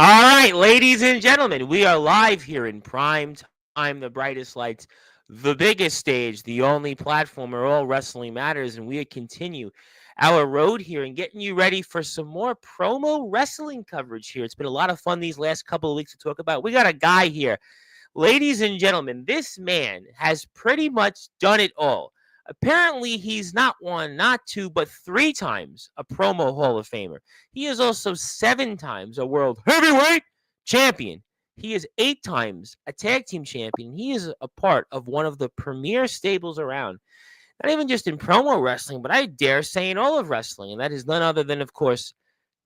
All right, ladies and gentlemen, we are live here in prime time, the brightest lights, the biggest stage, the only platform where all wrestling matters, and we continue our road here and getting you ready for some more promo wrestling coverage here. It's been a lot of fun these last couple of weeks to talk about. We got a guy here. Ladies and gentlemen, this man has pretty much done it all. Apparently, he's not one, not two, but three times a promo Hall of Famer. He is also seven times a world heavyweight champion. He is eight times a tag team champion. He is a part of one of the premier stables around, not even just in promo wrestling, but I dare say in all of wrestling. And that is none other than, of course,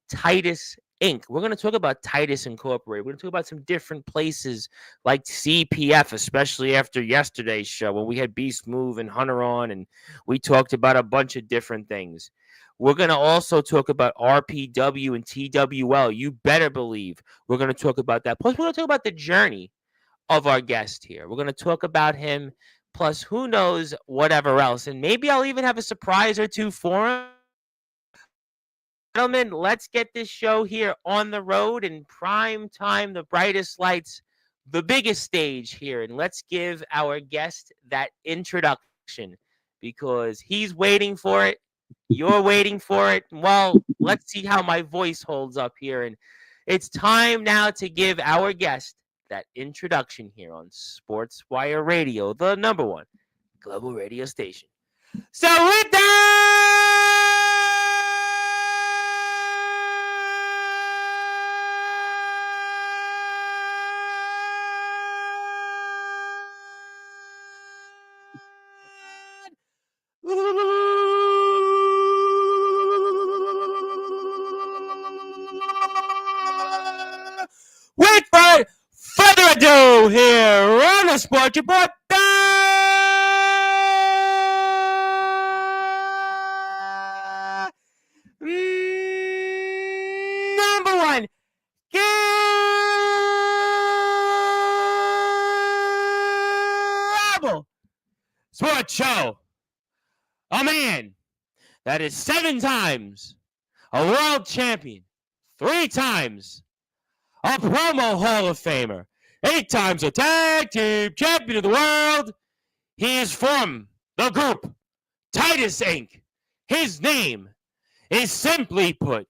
Titus Inc. We're going to talk about Titus Incorporated. We're going to talk about some different places like CPF, especially after yesterday's show when we had Beast Move and Hunter on, and we talked about a bunch of different things. We're going to also talk about RPW and TWL. You better believe we're going to talk about that. Plus, we're going to talk about the journey of our guest here. We're going to talk about him, plus who knows whatever else. And maybe I'll even have a surprise or two for him. Gentlemen, let's get this show here on the road in prime time, the brightest lights, the biggest stage here. And let's give our guest that introduction because he's waiting for it. You're waiting for it. Well, let's see how my voice holds up here. And it's time now to give our guest that introduction here on Sportswire Radio, the number one global radio station. So with that, without further ado, here on the Sport Report, number one global sports show. A man that is seven times a world champion, three times a promo Hall of Famer, eight times a tag team champion of the world. He is from the group Titus Inc. His name is simply put,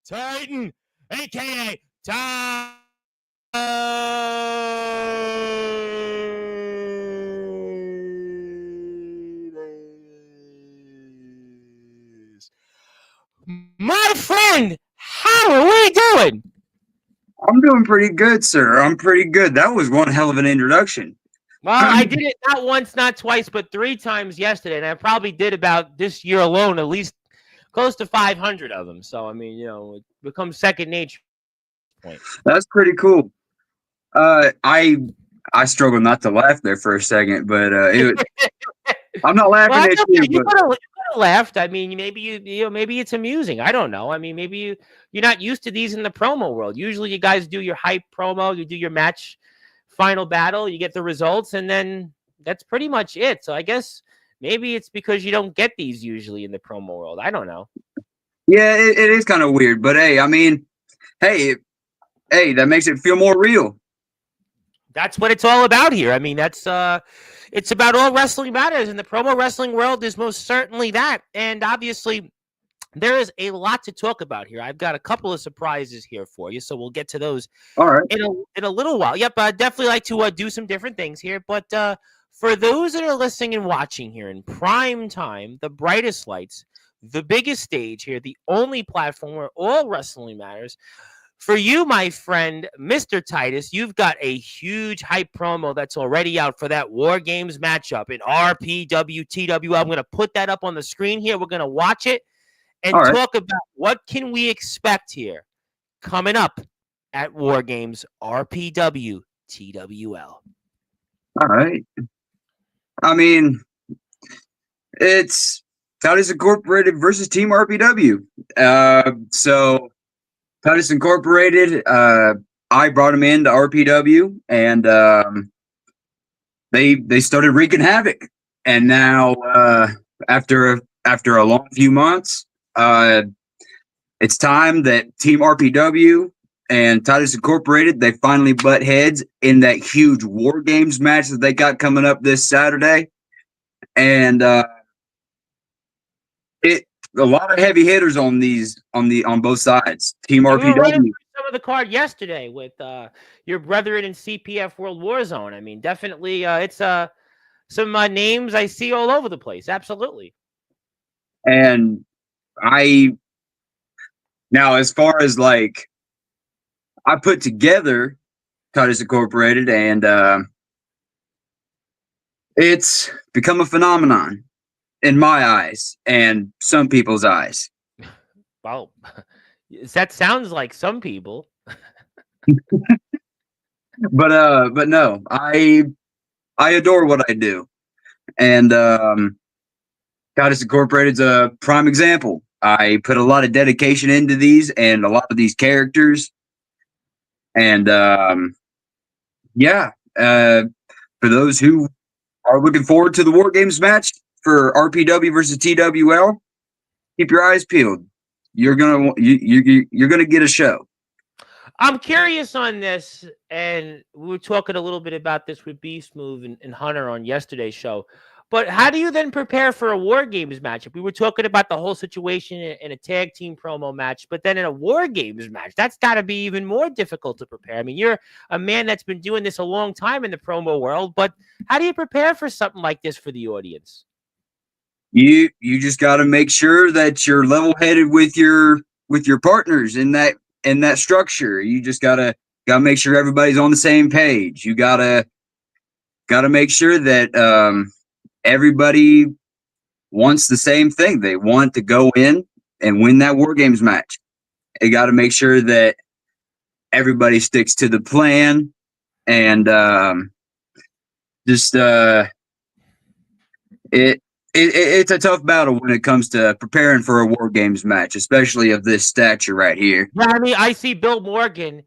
Titan, aka Titus. My friend, how are we doing? I'm doing pretty good, sir. I'm pretty good. That was one hell of an introduction. Well, I did it not once, not twice, but three times yesterday, and I probably did about this year alone at least close to 500 of them. So, I mean, it becomes second nature. Point. That's pretty cool. I struggled not to laugh there for a second, but I'm not laughing Well, at you. you could have laughed. I mean, maybe maybe it's amusing. I don't know. I mean, maybe you're not used to these in the promo world. Usually, you guys do your hype promo, you do your match final battle, you get the results, and then that's pretty much it. So I guess maybe it's because you don't get these usually in the promo world. I don't know. Yeah, it is kind of weird, but hey, I mean, hey, that makes it feel more real. That's what it's all about here. I mean, that's it's about all wrestling matters, and the promo wrestling world is most certainly that. And obviously, there is a lot to talk about here. I've got a couple of surprises here for you, so we'll get to those All right. in a little while. Yep, I'd definitely like to do some different things here. But for those that are listening and watching here in prime time, the brightest lights, the biggest stage here, the only platform where all wrestling matters. For you, my friend, Mr. Titus, you've got a huge hype promo that's already out for that War Games matchup in RPWTW. I'm going to put that up on the screen here. We're going to watch it and talk about what can we expect here coming up at War Games RPW TWL. All right. I mean, it's Titus Incorporated versus Team RPW. So Titus Incorporated, I brought him into RPW, and they started wreaking havoc, and now after a long few months, it's time that Team RPW and Titus Incorporated, they finally butt heads in that huge War Games match that they got coming up this Saturday. And it a lot of heavy hitters on both sides. Team And we were running RPW. through some of the card yesterday with your brethren in CPF World War Zone. I mean, definitely, it's some names I see all over the place. Absolutely. And now, as far as like, I put together Titus Incorporated, and it's become a phenomenon in my eyes and some people's eyes. Wow, that sounds like some people. But no, I adore what I do, and Titus Incorporated's a prime example. I put a lot of dedication into these and a lot of these characters, and yeah, for those who are looking forward to the War Games match for RPW versus TWL, keep your eyes peeled. You're gonna get a show. I'm curious on this, and we were talking a little bit about this with Beast Move and Hunter on yesterday's show. But how do you then prepare for a War Games matchup? We were talking about the whole situation in a tag team promo match, but then in a War Games match, that's got to be even more difficult to prepare. I mean, you're a man that's been doing this a long time in the promo world, but how do you prepare for something like this for the audience? You just got to make sure that you're level headed with your partners in that structure. You just gotta make sure everybody's on the same page. You gotta make sure that everybody wants the same thing. They want to go in and win that War Games match. You got to make sure that everybody sticks to the plan, and just it's a tough battle when it comes to preparing for a War Games match, especially of this stature right here. Yeah, I mean, I see Bill Morgan,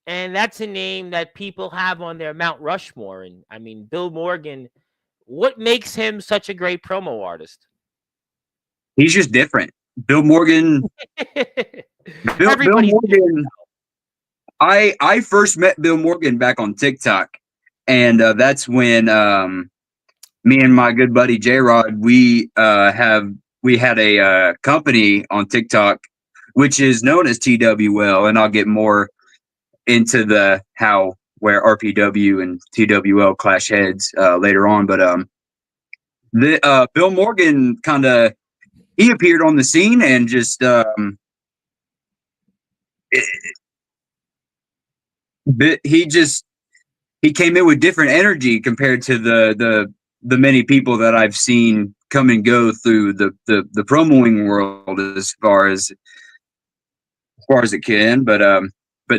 and that's a name that people have on their Mount Rushmore. And I mean, Bill Morgan, what makes him such a great promo artist? He's just different. Bill Morgan. Bill Morgan. I first met Bill Morgan back on TikTok, and that's when me and my good buddy J Rod we had a company on TikTok, which is known as TWL, and I'll get more into where RPW and TWL clash heads later on. But Bill Morgan he appeared on the scene and just he came in with different energy compared to the many people that I've seen come and go through the promoing world as far as it can. But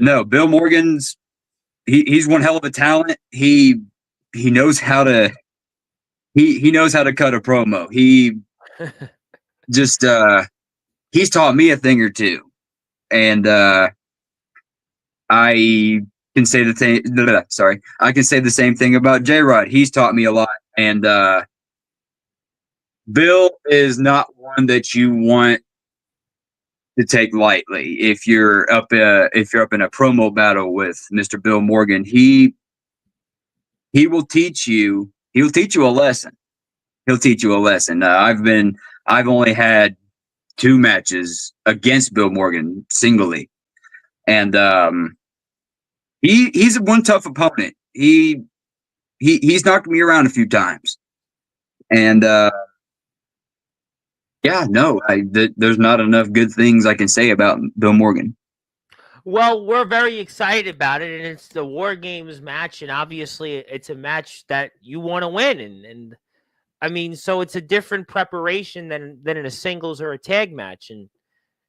no, Bill Morgan's he's one hell of a talent. He knows how to he knows how to cut a promo. He just he's taught me a thing or two, and I can say the same. Sorry, I can say the same thing about J Rod. He's taught me a lot, and Bill is not one that you want to take lightly. If you're up in a promo battle with Mr. Bill Morgan, he will teach you. He'll teach you a lesson. He'll teach you a lesson. I've only had 2 matches against Bill Morgan singly, and he's one tough opponent. He's knocked me around a few times, and yeah, no, there's not enough good things I can say about Bill Morgan. Well, we're very excited about it, and it's the War Games match, and obviously it's a match that you want to win, and I mean, so it's a different preparation than in a singles or a tag match, and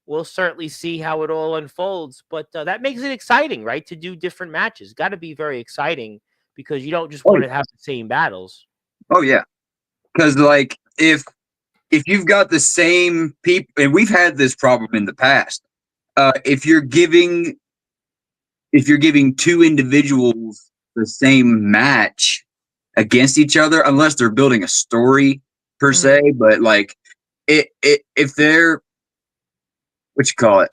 we'll certainly see how it all unfolds. But that makes it exciting, right? To do different matches, got to be very exciting because you don't just want to have the same battles. Oh yeah, because like if you've got the same people, and we've had this problem in the past. If you're giving 2 individuals the same match, against each other unless they're building a story per se. But like if they're what you call it,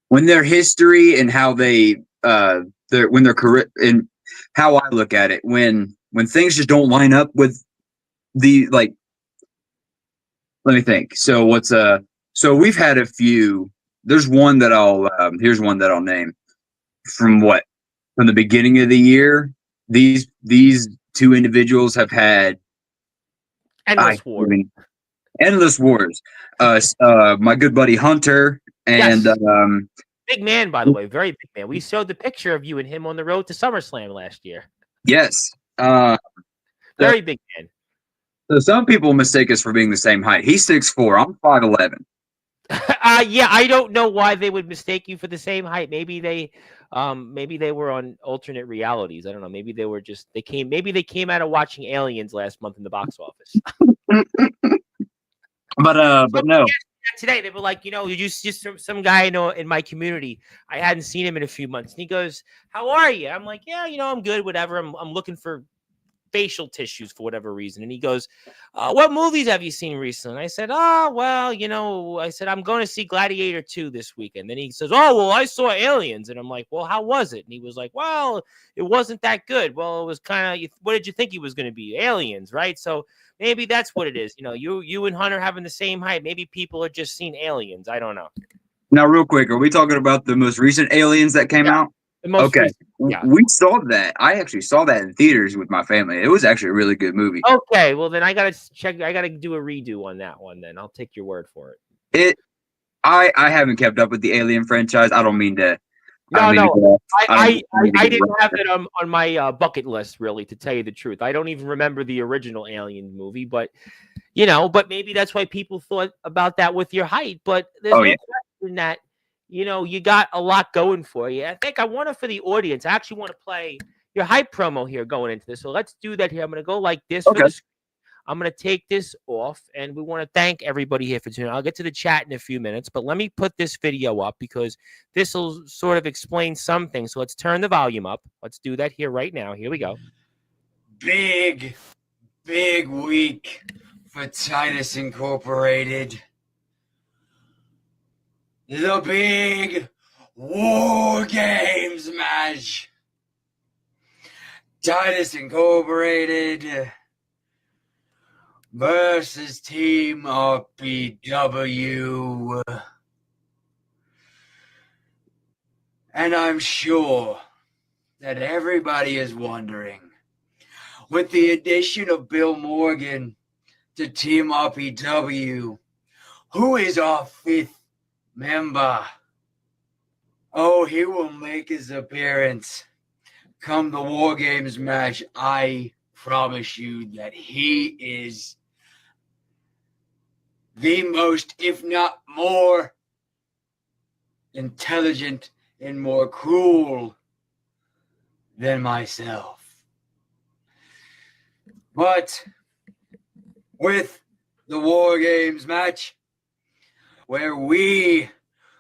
when their history and how when they're correct, and how I look at it, when things just don't line up with the like. Let me think. So we've had a few. There's one that here's one that I'll name from the beginning of the year. These two individuals have had endless war. Endless wars. My good buddy Hunter and yes. Big man, by the way, very big man. We showed the picture of you and him on the road to SummerSlam last year. Yes. Very big man. So some people mistake us for being the same height. He's 6'4". I'm 5'11". Yeah, I don't know why they would mistake you for the same height. Maybe they were on alternate realities. I don't know. Maybe they came out of watching Aliens last month in the box office. But no. Today they were like, you just some guy I know in my community. I hadn't seen him in a few months, and he goes, "How are you?" I'm like, "Yeah, I'm good. Whatever. I'm looking for facial tissues for whatever reason." And he goes, "What movies have you seen recently?" And I said, "Oh, well, I'm going to see Gladiator 2 this weekend." Then he says, "Oh, well, I saw Aliens." And I'm like, "Well, how was it?" And he was like, "Well, it wasn't that good." Well, it was kind of, what did you think he was going to be? Aliens, right? So maybe that's what it is. You and Hunter having the same height. Maybe people are just seeing aliens. I don't know. Now, real quick, are we talking about the most recent Aliens that came out? The most okay. recent, yeah. We saw that. I actually saw that in theaters with my family. It was actually a really good movie. Okay, well then I gotta check. I gotta do a redo on that one. Then I'll take your word for it. I haven't kept up with the Alien franchise. I don't mean to. I didn't have it on my bucket list, really, to tell you the truth. I don't even remember the original Alien movie, but maybe that's why people thought about that with your height. But there's no question that you got a lot going for you. I think I want it for the audience. I actually want to play your hype promo here going into this. So let's do that here. I'm going to go like this for the screen. I'm going to take this off, and we want to thank everybody here for tuning in. I'll get to the chat in a few minutes, but let me put this video up because this will sort of explain some things. So let's turn the volume up. Let's do that here right now. Here we go. Big week for Titus Incorporated. The big War Games match. Titus Incorporated versus Team RPW. And I'm sure that everybody is wondering, with the addition of Bill Morgan to Team RPW, who is our fifth member? Oh, he will make his appearance come the War Games match. I promise you that he is the most, if not more, intelligent and more cruel than myself. But with the War Games match, where we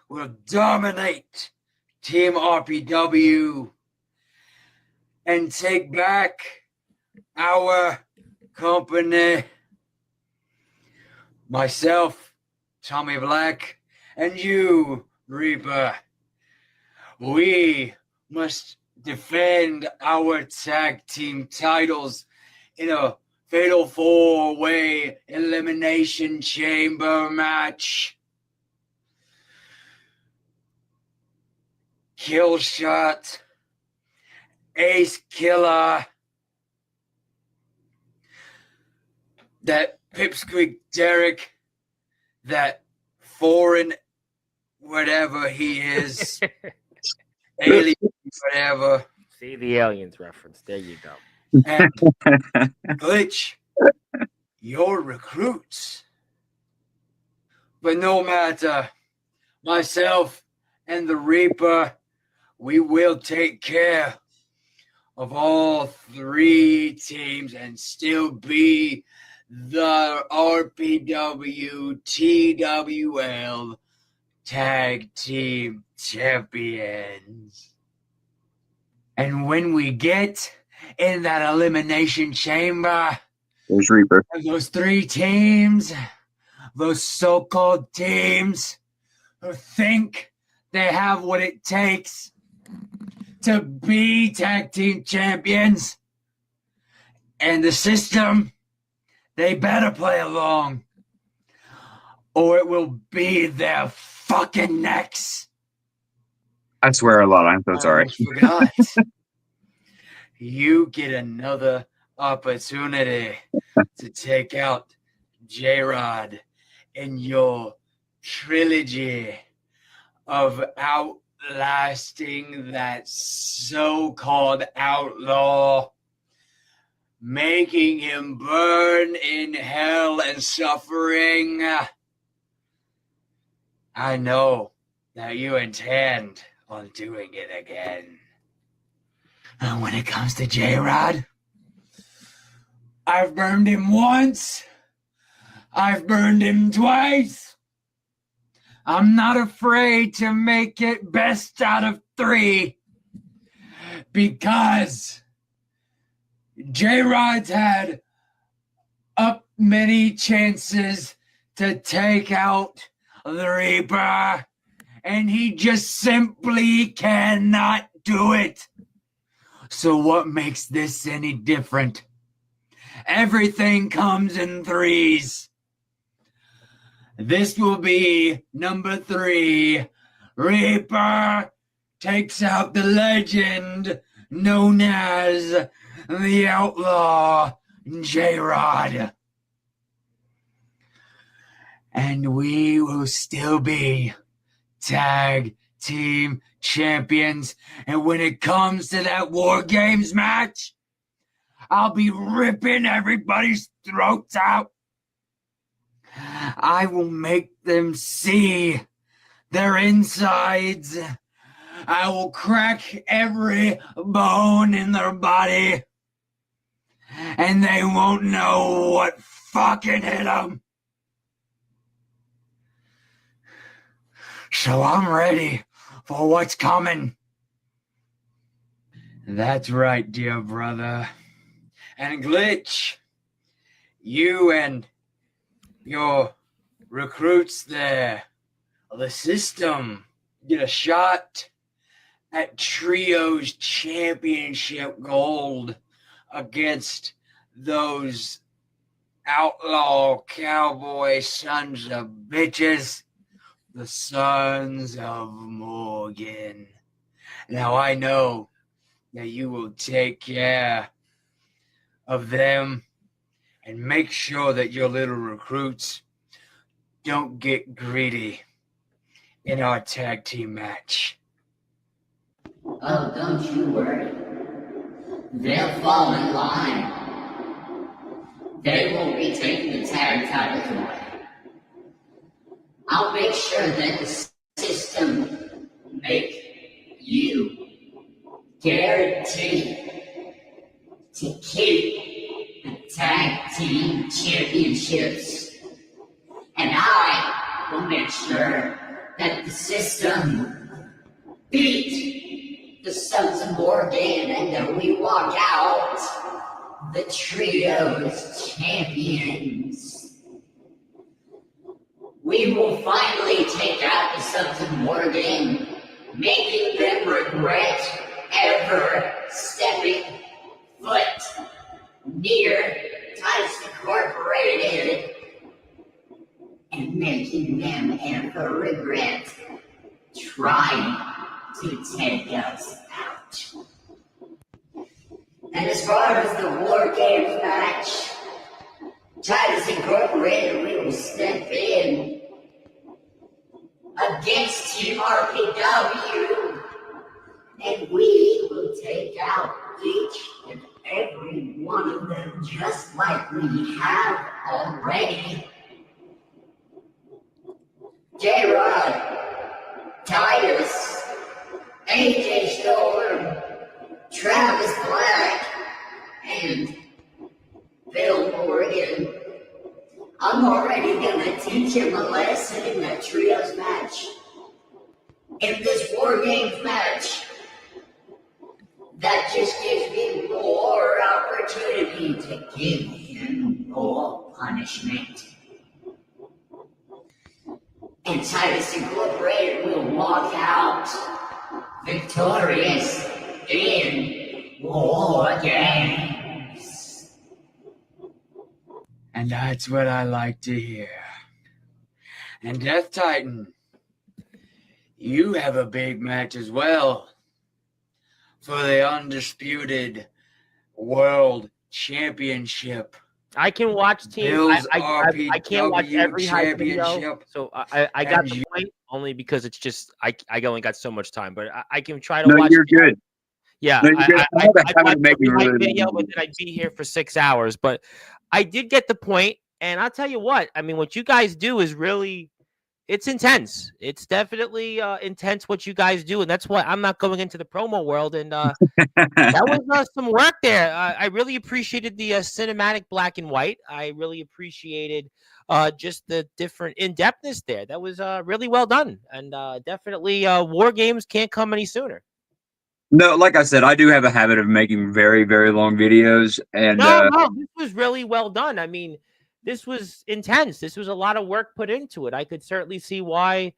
will dominate Team RPW and take back our company, myself, Tommy Black, and you, Reaper, we must defend our tag team titles in a fatal 4-way elimination chamber match. Kill Shot, Ace Killer, that Pipsqueak Derek, that foreign whatever he is, alien whatever. See the aliens reference. There you go. And Glitch, your recruits. But no matter, myself and the Reaper, we will take care of all three teams and still be the RPW TWL Tag Team Champions. And when we get in that elimination chamber. There's Reaper. Those 3 teams, those so-called teams who think they have what it takes to be tag team champions. And the system, they better play along, or it will be their fucking necks. I swear a lot. I'm so sorry. I forgot. You get another opportunity to take out J-Rod in your trilogy of outlasting that so-called outlaw, making him burn in hell and suffering. I know that you intend on doing it again. And when it comes to J-Rod, I've burned him once. I've burned him twice. I'm not afraid to make it best out of 3 because J-Rod's had up many chances to take out the Reaper, and he just simply cannot do it. So what makes this any different? Everything comes in 3s. This will be number 3. Reaper takes out the legend known as the Outlaw J-Rod. And we will still be tag team champions. And when it comes to that War Games match, I'll be ripping everybody's throats out. I will make them see their insides. I will crack every bone in their body. And they won't know what fucking hit them. So I'm ready for what's coming. That's right, dear brother. And Glitch, you and your recruits there, the system, get a shot at Trio's championship gold against those outlaw cowboy sons of bitches, the Sons of Morgan. Now I know that you will take care of them and make sure that your little recruits don't get greedy in our tag team match. Oh, don't you worry. They'll fall in line. They won't be taking the tag titles away. I'll make sure that the system make you guaranteed to keep the tag team championships. And I will make sure that the system beat the Sons of Morgan and that we walk out the Trio's champions. We will finally take out the Sons of Morgan, making them regret ever stepping foot near Titus Incorporated, and making them ever regret trying to take us out. And as far as the War Games match, Titus Incorporated, we will step in against Team RPW, and we will take out each and every one of them just like we have already. J-Rod, Titus, AJ Storm, Travis Black, and Bill Morgan. I'm already gonna teach him a lesson in that trios match. In this War Games match, that just gives me more ready to give him more punishment. And Titus Incorporated will walk out victorious in War Games. And that's what I like to hear. And Death Titan, you have a big match as well for the undisputed World Championship. I can watch team. Bill's I can't watch every hype video, Championship. so I got And the point only because it's just I only got so much time, but I can try to No, watch. you're good. Yeah, No, you're good. I have a I'd habit watch of making every hype really video, long but then I'd be here for 6 hours. But I did get the point, and I'll tell you what. I mean, what you guys do is really. It's intense. It's definitely intense what you guys do, and that's why I'm not going into the promo world. And that was some work there. I really appreciated the cinematic black and white. I really appreciated just the different in-depthness there. That was really well done, and definitely War Games can't come any sooner. No, like I said, I do have a habit of making very, very long videos, and No, this was really well done. I mean, this was intense. This was a lot of work put into it. I could certainly see why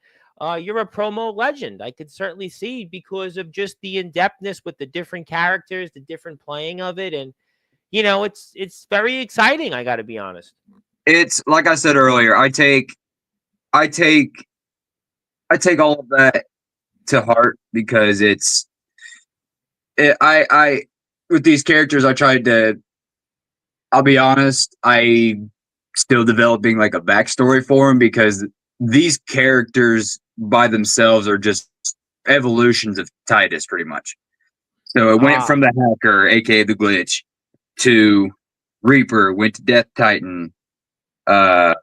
you're a promo legend. I could certainly see because of just the in-depthness with the different characters, the different playing of it, and it's very exciting. I got to be honest. it's like I said earlier. I take all of that to heart because I with these characters, I tried to. I'll be honest. I still developing like a backstory for them because these characters by themselves are just evolutions of Titus, pretty much. So it went from the Hacker, aka the Glitch, to Reaper, went to Death Titan. I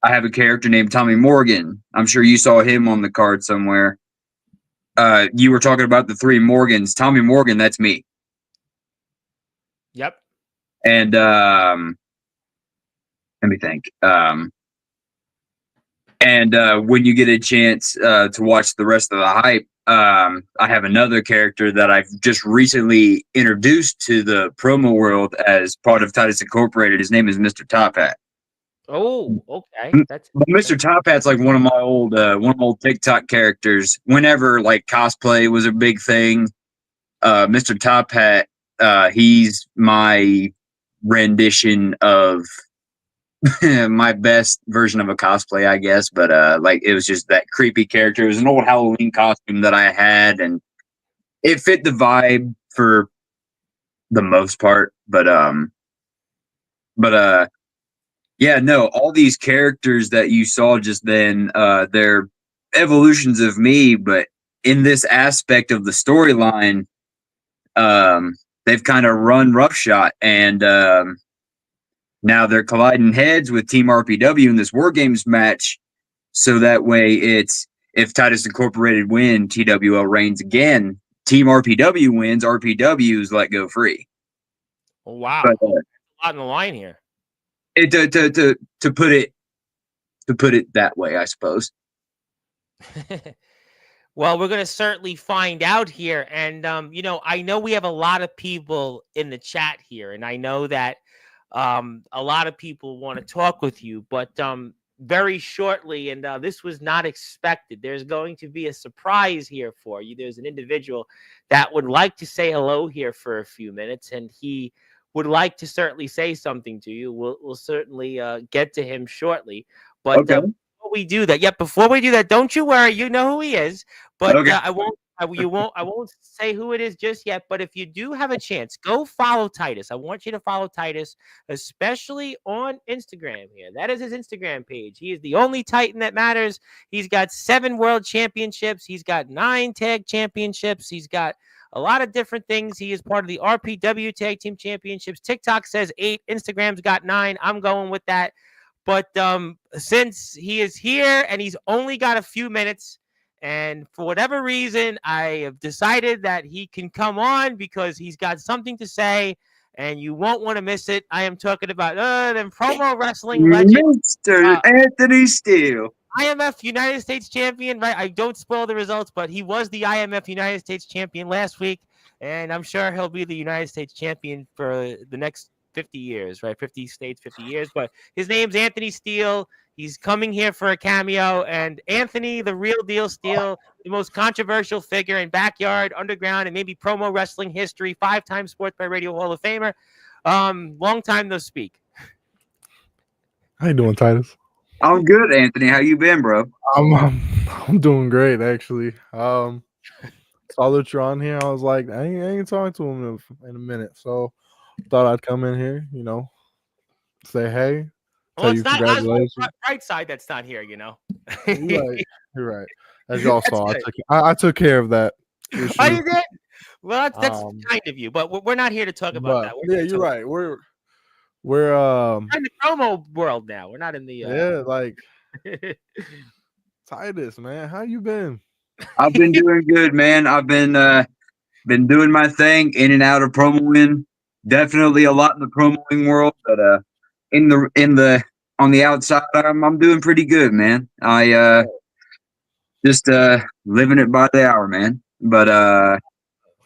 have a character named Tommy Morgan. I'm sure you saw him on the card somewhere. You were talking about the three Morgans. Tommy Morgan, that's me. Yep. And let me think. When you get a chance to watch the rest of the hype, I have another character that I've just recently introduced to the promo world as part of Titus Incorporated. His name is Mr. Top Hat. Oh, okay. But Mr. Top Hat's like one of my old TikTok characters. Whenever like cosplay was a big thing, Mr. Top Hat, he's my rendition of my best version of a cosplay, I guess. But like it was just that creepy character. It was an old Halloween costume that I had, and it fit the vibe for the most part. But yeah, no, all these characters that you saw just then, they're evolutions of me, but in this aspect of the storyline, they've kind of run roughshod, and now they're colliding heads with Team RPW in this War Games match. So that way, it's if Titus Incorporated win, TWL reigns again. Team RPW wins, RPW's let go free. Oh, wow, But, a lot on the line here. To put it that way, I suppose. Well, we're going to certainly find out here. And, I know we have a lot of people in the chat here, and I know that a lot of people want to talk with you, but very shortly, and this was not expected, there's going to be a surprise here for you. There's an individual that would like to say hello here for a few minutes, and he would like to certainly say something to you. We'll certainly get to him shortly. But Okay. before we do that, don't you worry. You know who he is. But Okay. I won't say who it is just yet. But if you do have a chance, go follow Titus. I want you to follow Titus, especially on Instagram here. That is his Instagram page. He is the only Titan that matters. He's got 7 world championships. He's got 9 tag championships. He's got a lot of different things. He is part of the RPW Tag Team Championships. TikTok says 8. Instagram's got 9. I'm going with that. But since he is here and he's only got a few minutes, and for whatever reason, I have decided that he can come on because he's got something to say, and you won't want to miss it. I am talking about them promo wrestling legend, Mr. Anthony Steele. IMF United States champion, right? I don't spoil the results, but he was the IMF United States champion last week, and I'm sure he'll be the United States champion for the next 50 years, right? 50 states, 50 years. But his name's Anthony Steele. He's coming here for a cameo. And Anthony, the real deal Steele, the most controversial figure in backyard, underground, and maybe promo wrestling history, 5-time Sports by Radio Hall of Famer. Long time no speak. How you doing, Titus? I'm good, Anthony. How you been, bro? I'm doing great, actually. Saw that you're on here. I was like, I ain't talking to him in a minute, so thought I'd come in here, say hey. Well, it's not congratulations. right side that's not here, You're right. As y'all saw, I took care of that issue. Oh, you did? Well, that's kind of you, but we're not here to talk about that. Yeah, you're right. We're in the promo world now. We're not in the Titus, man, how you been? I've been doing good, man. I've been doing my thing, in and out of promoing. Definitely a lot in the promoing world, but on the outside, I'm doing pretty good, man. I just living it by the hour, man. But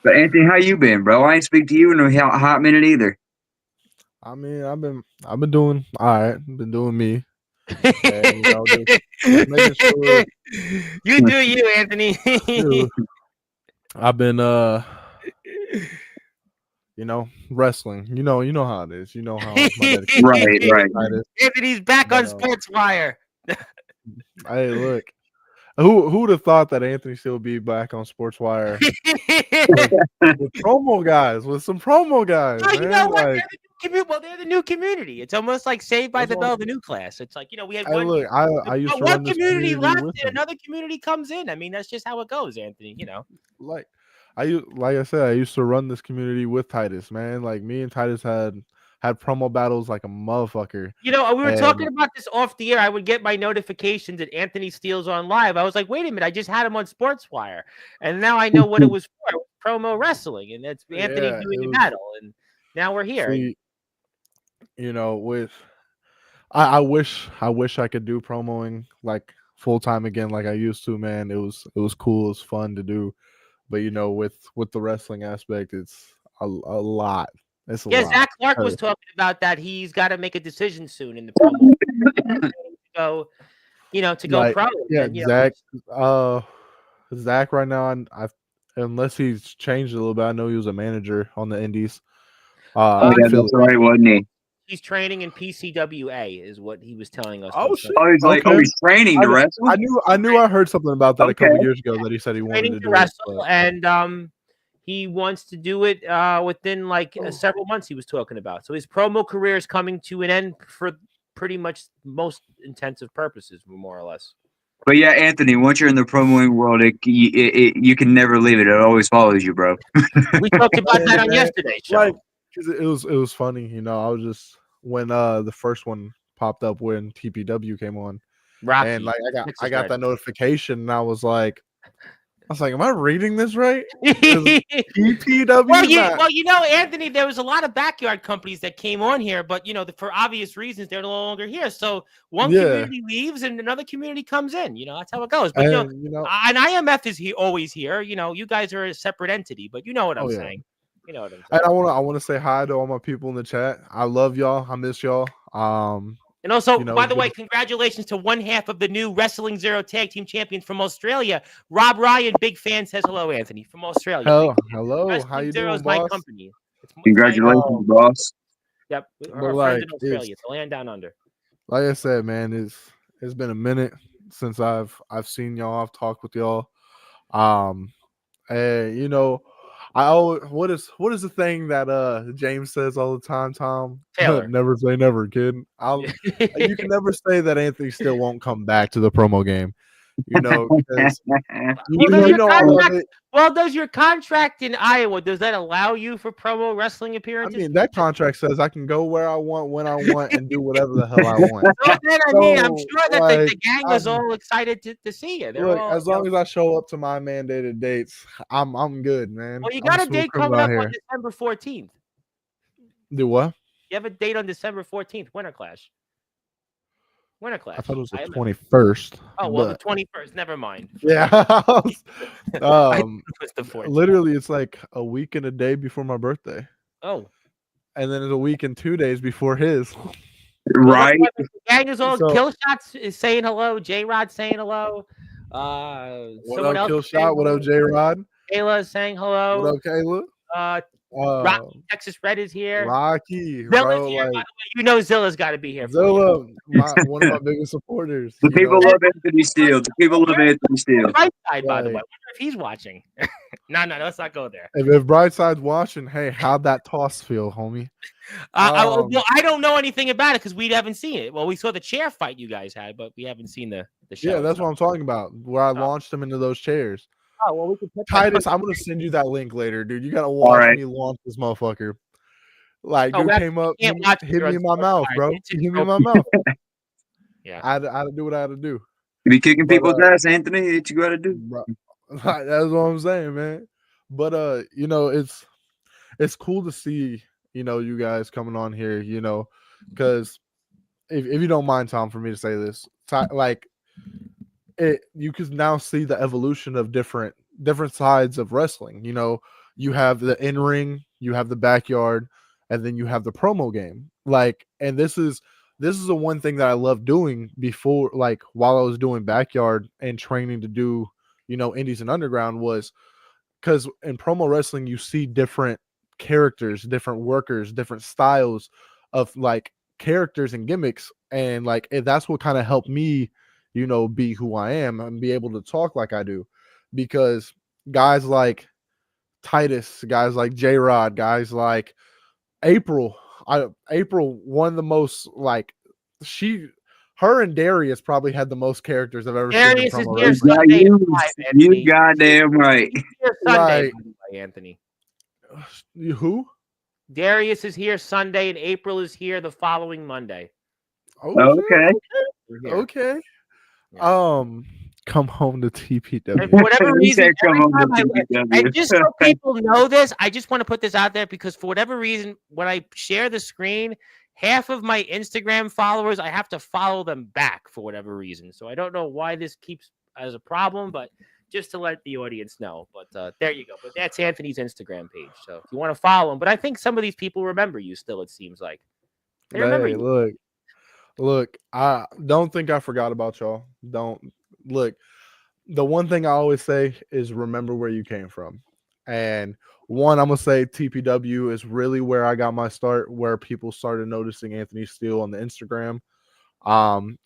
Anthony, how you been, bro? I ain't speak to you in a hot minute either. I mean, I've been doing all right. Been doing me. And, just making sure. You do you, Anthony. I've been wrestling. You know how it is. You know how my dedication right. Anthony's back on Sportzwire. Hey, look. Who'd have thought that Anthony still be back on Sportswire with promo guys, with some promo guys? Well, man. You know what? They're the new community. It's almost like Saved by the Bell, the new class. It's like, we had one. Look, I used to one run this community left, with and another community comes in. I mean, that's just how it goes, Anthony. Like I said, I used to run this community with Titus, man. Like me and Titus had promo battles like a motherfucker. We were talking about this off the air. I would get my notifications that Anthony Steele's on live. I was like, wait a minute, I just had him on Sportswire, and now I know what it was for. It was promo wrestling, and that's Anthony doing a battle, and now we're here. See, I wish I could do promoing like full time again, like I used to, man. It was cool, it was fun to do, but with the wrestling aspect, it's a lot. Zach Clark was talking about that. He's got to make a decision soon in the promo to go pro. Yeah, Zach right now, unless he's changed a little bit. I know he was a manager on the Indies. That's right, wasn't he? He's training in PCWA, is what he was telling us. Oh shit! He's training to wrestle. I knew I heard something about that a couple years ago that he said he wanted to do wrestle, and he wants to do it within several months. He was talking about. So his promo career is coming to an end for pretty much most intensive purposes, more or less. But yeah, Anthony, once you're in the promoing world, you can never leave it. It always follows you, bro. We talked about that on yesterday's show. It was funny, I was just when the first one popped up when TPW came on, Rocky, and I got that notification, and I was like, am I reading this right? TPW. Well, Anthony, there was a lot of backyard companies that came on here, but for obvious reasons, they're no longer here. So one community leaves and another community comes in. That's how it goes. But and IMF is always here. You guys are a separate entity, but you know what I'm saying. You know what I'm saying. And I want to say hi to all my people in the chat. I love y'all. I miss y'all. And also, by the way, congratulations to one half of the new Wrestling Zero Tag Team Champions from Australia. Rob Ryan, big fan, says hello, Anthony, from Australia. Hello. How you doing, boss? My company. Congratulations, boss. Yep. Our friends in Australia. It's the land down under. Like I said, man, it's been a minute since I've seen y'all. I've talked with y'all. And I always what is the thing that James says all the time, Tom? Taylor. Never say never, kid. You can never say that Anthony still won't come back to the promo game. Because does your contract in Iowa, does that allow you for promo wrestling appearances? I mean, that contract says I can go where I want, when I want, and do whatever the hell I want. I'm sure that the gang is all excited to see you. As long as I show up to my mandated dates, I'm good, man. Well, you got a date coming up on December 14th. Do what? You have a date on December 14th, Winter Clash. Winter Clash. I thought it was the 21st. Oh, well, the 21st. Never mind. Yeah. It was the 14th. Literally, it's like a week and a day before my birthday. Oh. and then it's a week and 2 days before his. Right. Well, the gang is all So- Kill Shots is saying hello. J Rod saying hello. What Someone up, else Kill is saying Shot? What hello. up, J Rod? Kayla is saying hello. What up, Kayla? Rocky Texas Red is here. Rocky, Zilla's bro. here. By Like the way, you know Zilla's got to be here. For you. Zilla, one of my biggest supporters. The you people know? love Anthony Steele. The people love Anthony Steele. Right side, by the way. I Right. wonder if he's watching. No, let's not go there. If Brightside's watching, hey, how'd that toss feel, homie? Well, I don't know anything about it because we haven't seen it. Well, we saw the chair fight you guys had, but we haven't seen the show. Yeah, that's what I'm talking about. Where I launched him into those chairs. Oh, well, we could put Titus, I'm gonna send you that link later, dude. You gotta watch right. me launch this motherfucker. Like, Oh, dude we came up, can't hit watch me it on in my mouth, Sportzwire. bro. It's Hit me in my mouth. Yeah. I had to do what I had to do. You be kicking But, people's ass, Anthony. What you gotta do? Bro, that's what I'm saying, man. But you know, it's cool to see, you know, you guys coming on here, you know, because if you don't mind, Tom, for me to say this, like you can now see the evolution of different sides of wrestling. You know, you have the in-ring, you have the backyard, and then you have the promo game. Like, and this is the one thing that I love doing before, like while I was doing backyard and training to do, you know, indies and underground, was because in promo wrestling you see different characters, different workers, different styles of like characters and gimmicks, and like that's what kind of helped me, you know, be who I am and be able to talk like I do, because guys like Titus, guys like J Rod, guys like April, one of the most, like, her and Darius probably had the most characters I've ever Darius seen is in promo here wrestling. Sunday at 5, Anthony. You goddamn right. He's here Sunday, Like- by the way, Anthony. Who? Darius is here Sunday, and April is here the following Monday. Okay. We're here. Okay. Yeah. Come home to And TPW. for whatever He reason, said, "Come every on to time TPW." and just so people know this, I just want to put this out there because for whatever reason, when I share the screen, half of my Instagram followers, I have to follow them back for whatever reason. So I don't know why this keeps as a problem, but just to let the audience know. But there you go. But that's Anthony's Instagram page. So if you want to follow him, but I think some of these people remember you still, it seems like. They remember Hey, you. look, I don't think I forgot about y'all. Don't look. The one thing I always say is remember where you came from. And one, I'm gonna say TPW is really where I got my start, where people started noticing Anthony Steele on the Instagram.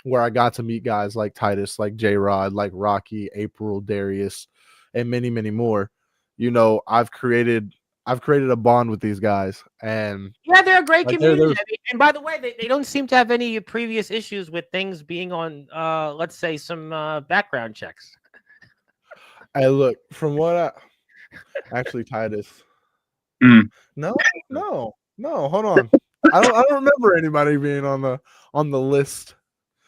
Where I got to meet guys like Titus, like J Rod, like Rocky, April, Darius, and many, many more. You know, I've created a bond with these guys, and Yeah, they're a great Like, community. there's- I mean, and by the way, they don't seem to have any previous issues with things being on, let's say, some background checks. hey, look, from what actually Titus. Mm. No, hold on. I don't remember anybody being on the list.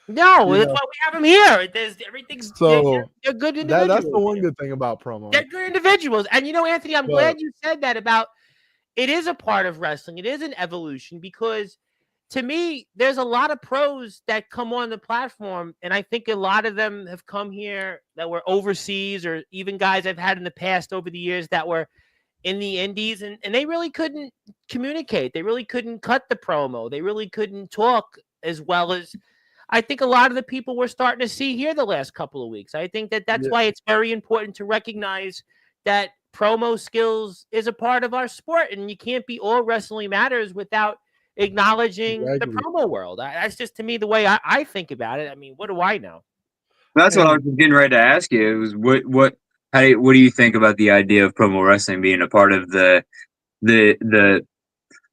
No, You that's know. why we have them here. Everything's So they're good individuals. that's the one good thing about promo. They're good individuals. And you know, Anthony, I'm But- glad you said that about it is a part of wrestling. It is an evolution because to me, there's a lot of pros that come on the platform. And I think a lot of them have come here that were overseas or even guys I've had in the past over the years that were in the indies and they really couldn't communicate. They really couldn't cut the promo. They really couldn't talk as well as I think a lot of the people we're starting to see here the last couple of weeks. I think that's Yeah. why it's very important to recognize that promo skills is a part of our sport, and you can't be all wrestling matters without acknowledging the Exactly. promo world. That's just to me the way I think about it. I mean, what do I know? That's what I was getting ready to ask you. It was what do you think about the idea of promo wrestling being a part of the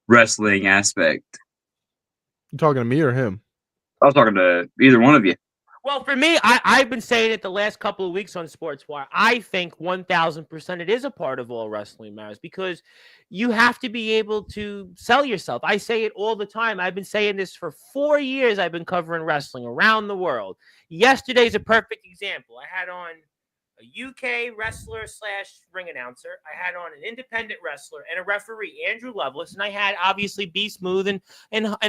wrestling aspect? You talking to me or him? I was talking to either one of you. Well, for me, I've been saying it the last couple of weeks on Sportswire. I think 1,000% it is a part of all wrestling matters because you have to be able to sell yourself. I say it all the time. I've been saying this for 4 years. I've been covering wrestling around the world. Yesterday's a perfect example. I had on a UK wrestler / ring announcer. I had on an independent wrestler and a referee, Andrew Lovelace, and I had obviously B Smooth and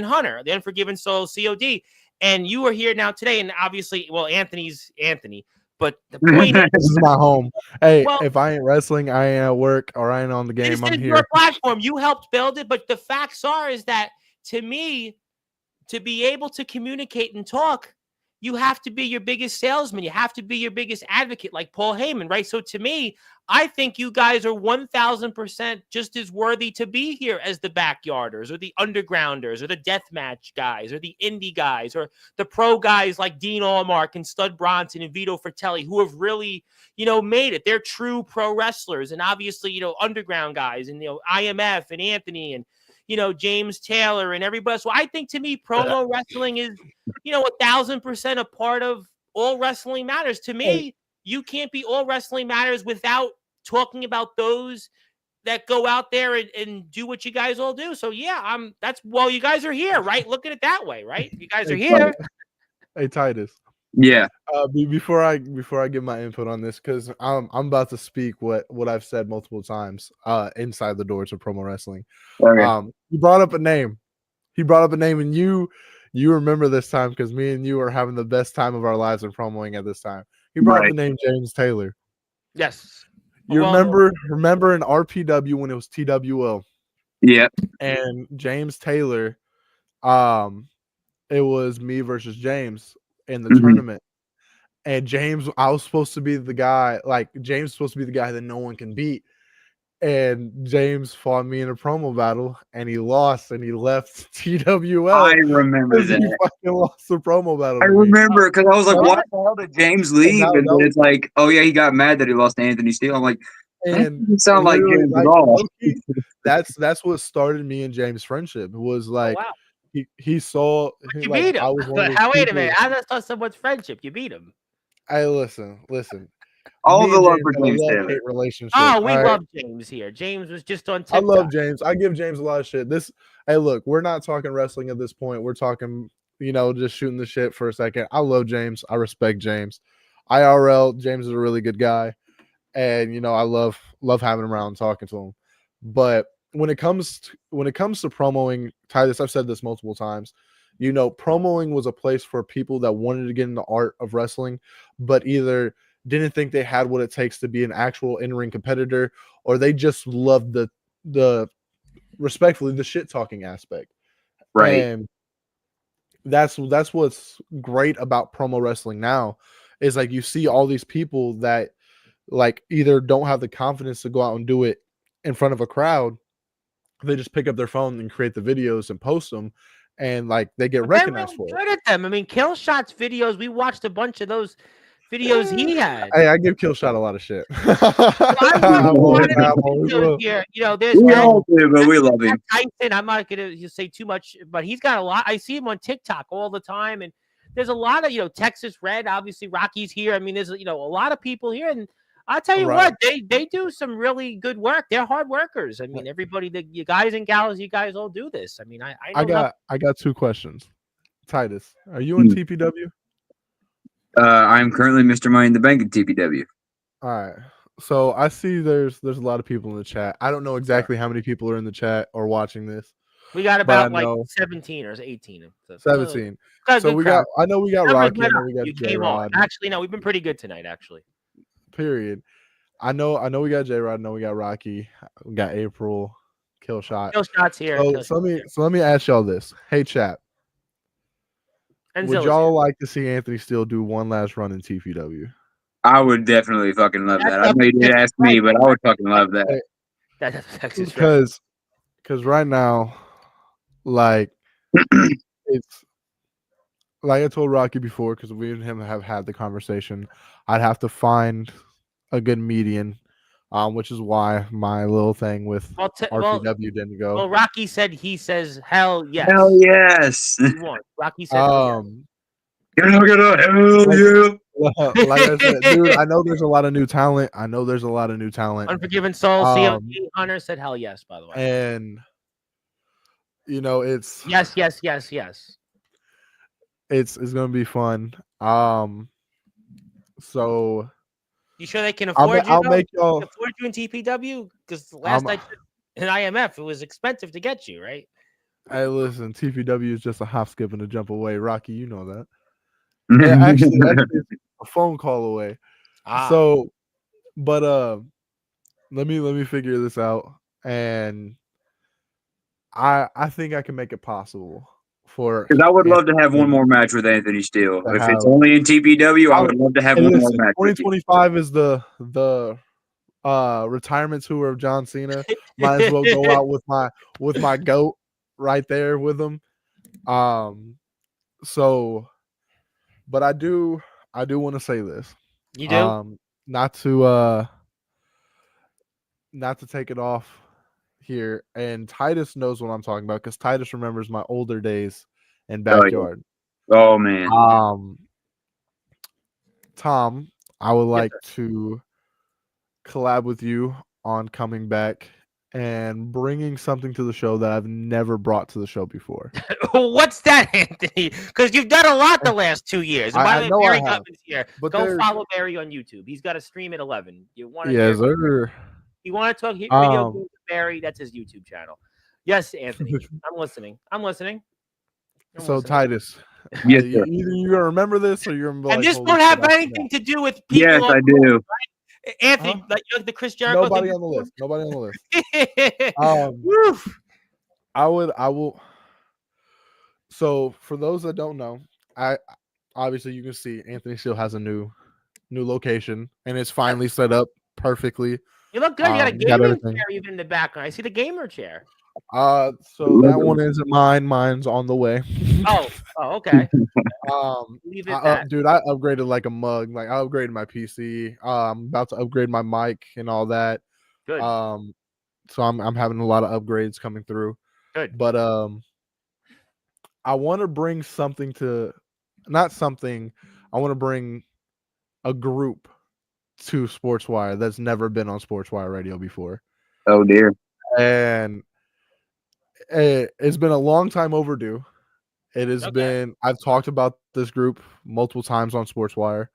Hunter, the Unforgiven Soul, COD. And you are here now today, and obviously, well, Anthony's Anthony, But the point is, This is my home. Hey, well, if I ain't wrestling, I ain't at work or I ain't on the game. this I'm is here. your platform. You helped build it, but the facts are is that to me, to be able to communicate and talk, you have to be your biggest salesman. You have to be your biggest advocate, like Paul Heyman, right? So to me, I think you guys are 1,000% just as worthy to be here as the backyarders or the undergrounders or the deathmatch guys or the indie guys or the pro guys like Dean Allmark and Stud Bronson and Vito Fratelli, who have really, made it. They're true pro wrestlers. And obviously, underground guys and, IMF and Anthony and, James Taylor and everybody. So I think to me, promo wrestling is, 1,000% a part of All Wrestling Matters. To me, you can't be All Wrestling Matters without talking about those that go out there and do what you guys all do. So yeah, you guys are here, right? Look at it that way, right? You guys are here. Hey Titus. Yeah. Before I give my input on this, because I'm about to speak what I've said multiple times inside the doors of promo wrestling. Okay. He brought up a name. And you remember this time because me and you are having the best time of our lives in promoing at this time. He brought up the name James Taylor. Yes. You remember in RPW when it was TWL? Yep. And James Taylor, it was me versus James in the tournament. And James, I was supposed to be the guy, James was supposed to be the guy that no one can beat. And James fought me in a promo battle and he lost and he left TWL. I remember that. He fucking lost the promo battle. I remember because I was like, why the hell did James leave? And then it's like, oh yeah, he got mad that he lost to Anthony Steele. I'm like, and that sound like James at all. That's what started me and James' friendship. It was like he saw you beat him. I was wait a minute. How does that someone's friendship? You beat him. Hey, listen. All Me the and love James for have a James Taylor. love-hate relationship. Oh, we love James here. James was just on TikTok. I love James. I give James a lot of shit. Hey, look, we're not talking wrestling at this point. We're talking, just shooting the shit for a second. I love James. I respect James. IRL, James is a really good guy. And I love having him around and talking to him. But when it comes to promoing, Titus, I've said this multiple times. Promoing was a place for people that wanted to get in the art of wrestling, but either didn't think they had what it takes to be an actual in-ring competitor, or they just loved the respectfully the shit talking aspect. Right. And that's what's great about promo wrestling now is like you see all these people that like either don't have the confidence to go out and do it in front of a crowd. They just pick up their phone and create the videos and post them, and like they get recognized for it. Good at them. I mean, Killshot's videos. We watched a bunch of those videos he had. Hey, I give Killshot a lot of shit. We all do, but we love him. Tyson, I'm not going to say too much, but he's got a lot. I see him on TikTok all the time, and there's a lot of Texas Red. Obviously, Rocky's here. I mean, there's a lot of people here, and I'll tell you what, they do some really good work. They're hard workers. I mean, everybody, you guys and gals, you guys all do this. I mean, I got two questions. Titus, are you in TPW? I'm currently Mr. Money in the Bank at TPW. All right. So I see there's a lot of people in the chat. I don't know exactly how many people are in the chat or watching this. We got about 17 or 18. 17. So I know we got Rocky. I know we got J-Rod. Actually, no, we've been pretty good tonight, actually. Period. I know we got J-Rod. I know we got Rocky. We got April. Killshot's here. So let me ask y'all this. Hey, chat. And would y'all like to see Anthony Steele do one last run in TPW? I would definitely fucking love that. I know you didn't ask me, but I would fucking love that. Because right now, like it's like I told Rocky before, because we and him have had the conversation. I'd have to find a good median, which is why my little thing with RPW didn't go. Well, Rocky says hell yes. Hell yes. Rocky said hell yes. Hell yeah. Like I said, dude, I know there's a lot of new talent. Unforgiven Soul, COD Hunter said hell yes, by the way. And it's yes. It's gonna be fun. So you sure they can afford you? I'll make y'all afford you in TPW? Because last night in IMF, it was expensive to get you, right? Hey, listen, TPW is just a hop, skip, and a jump away. Rocky, you know that. Yeah, actually, it's a phone call away. So, but let me figure this out, and I think I can make it possible for Because I would love to have Anthony one more match with Anthony Steele. to If have. it's only in TPW, I would love to have Hey, one more listen, match with you. 2025 is the retirement tour of John Cena. Might as well go out with my goat right there with him. So, but I do want to say this. You do? Not to take it off here, and Titus knows what I'm talking about because Titus remembers my older days in Oh, yeah. backyard. Oh, man. Tom, I would Yes, like sir. to collab with you on coming back and bringing something to the show that I've never brought to the show before. What's that, Anthony? Because you've done a lot the last 2 years. And by I the way, know I Barry have, Guttman's here. but Go there's follow Barry on YouTube. He's got a stream at 11. You want to yes, hear? sir. You want to talk video Um, games with Barry? That's his YouTube channel. Yes, Anthony. I'm listening. I'm listening. so Titus, Yes, either sir. you're gonna remember this or you're gonna be And like, this "Holy won't shit, have I forgot." anything to do with people. Yes, I do. Anthony, Huh? like the Chris Jericho Nobody thing. on the list. Nobody on the list. Woof. I will. So for those that don't know, I obviously you can see Anthony still has a new location and it's finally set up perfectly. You look good. You got a You got gaming everything. chair even in the background. I see the gamer chair. So that one isn't mine. Mine's on the way. Oh, okay. Leave it that. Dude, I upgraded like a mug. Like I upgraded my PC. I'm about to upgrade my mic and all that. Good. So I'm having a lot of upgrades coming through. Good. But I want to bring something to, not something. I want to bring a group to Sportswire that's never been on Sportswire Radio before. Oh, dear. And it's been a long time overdue. It has been. I've talked about this group multiple times on Sportswire,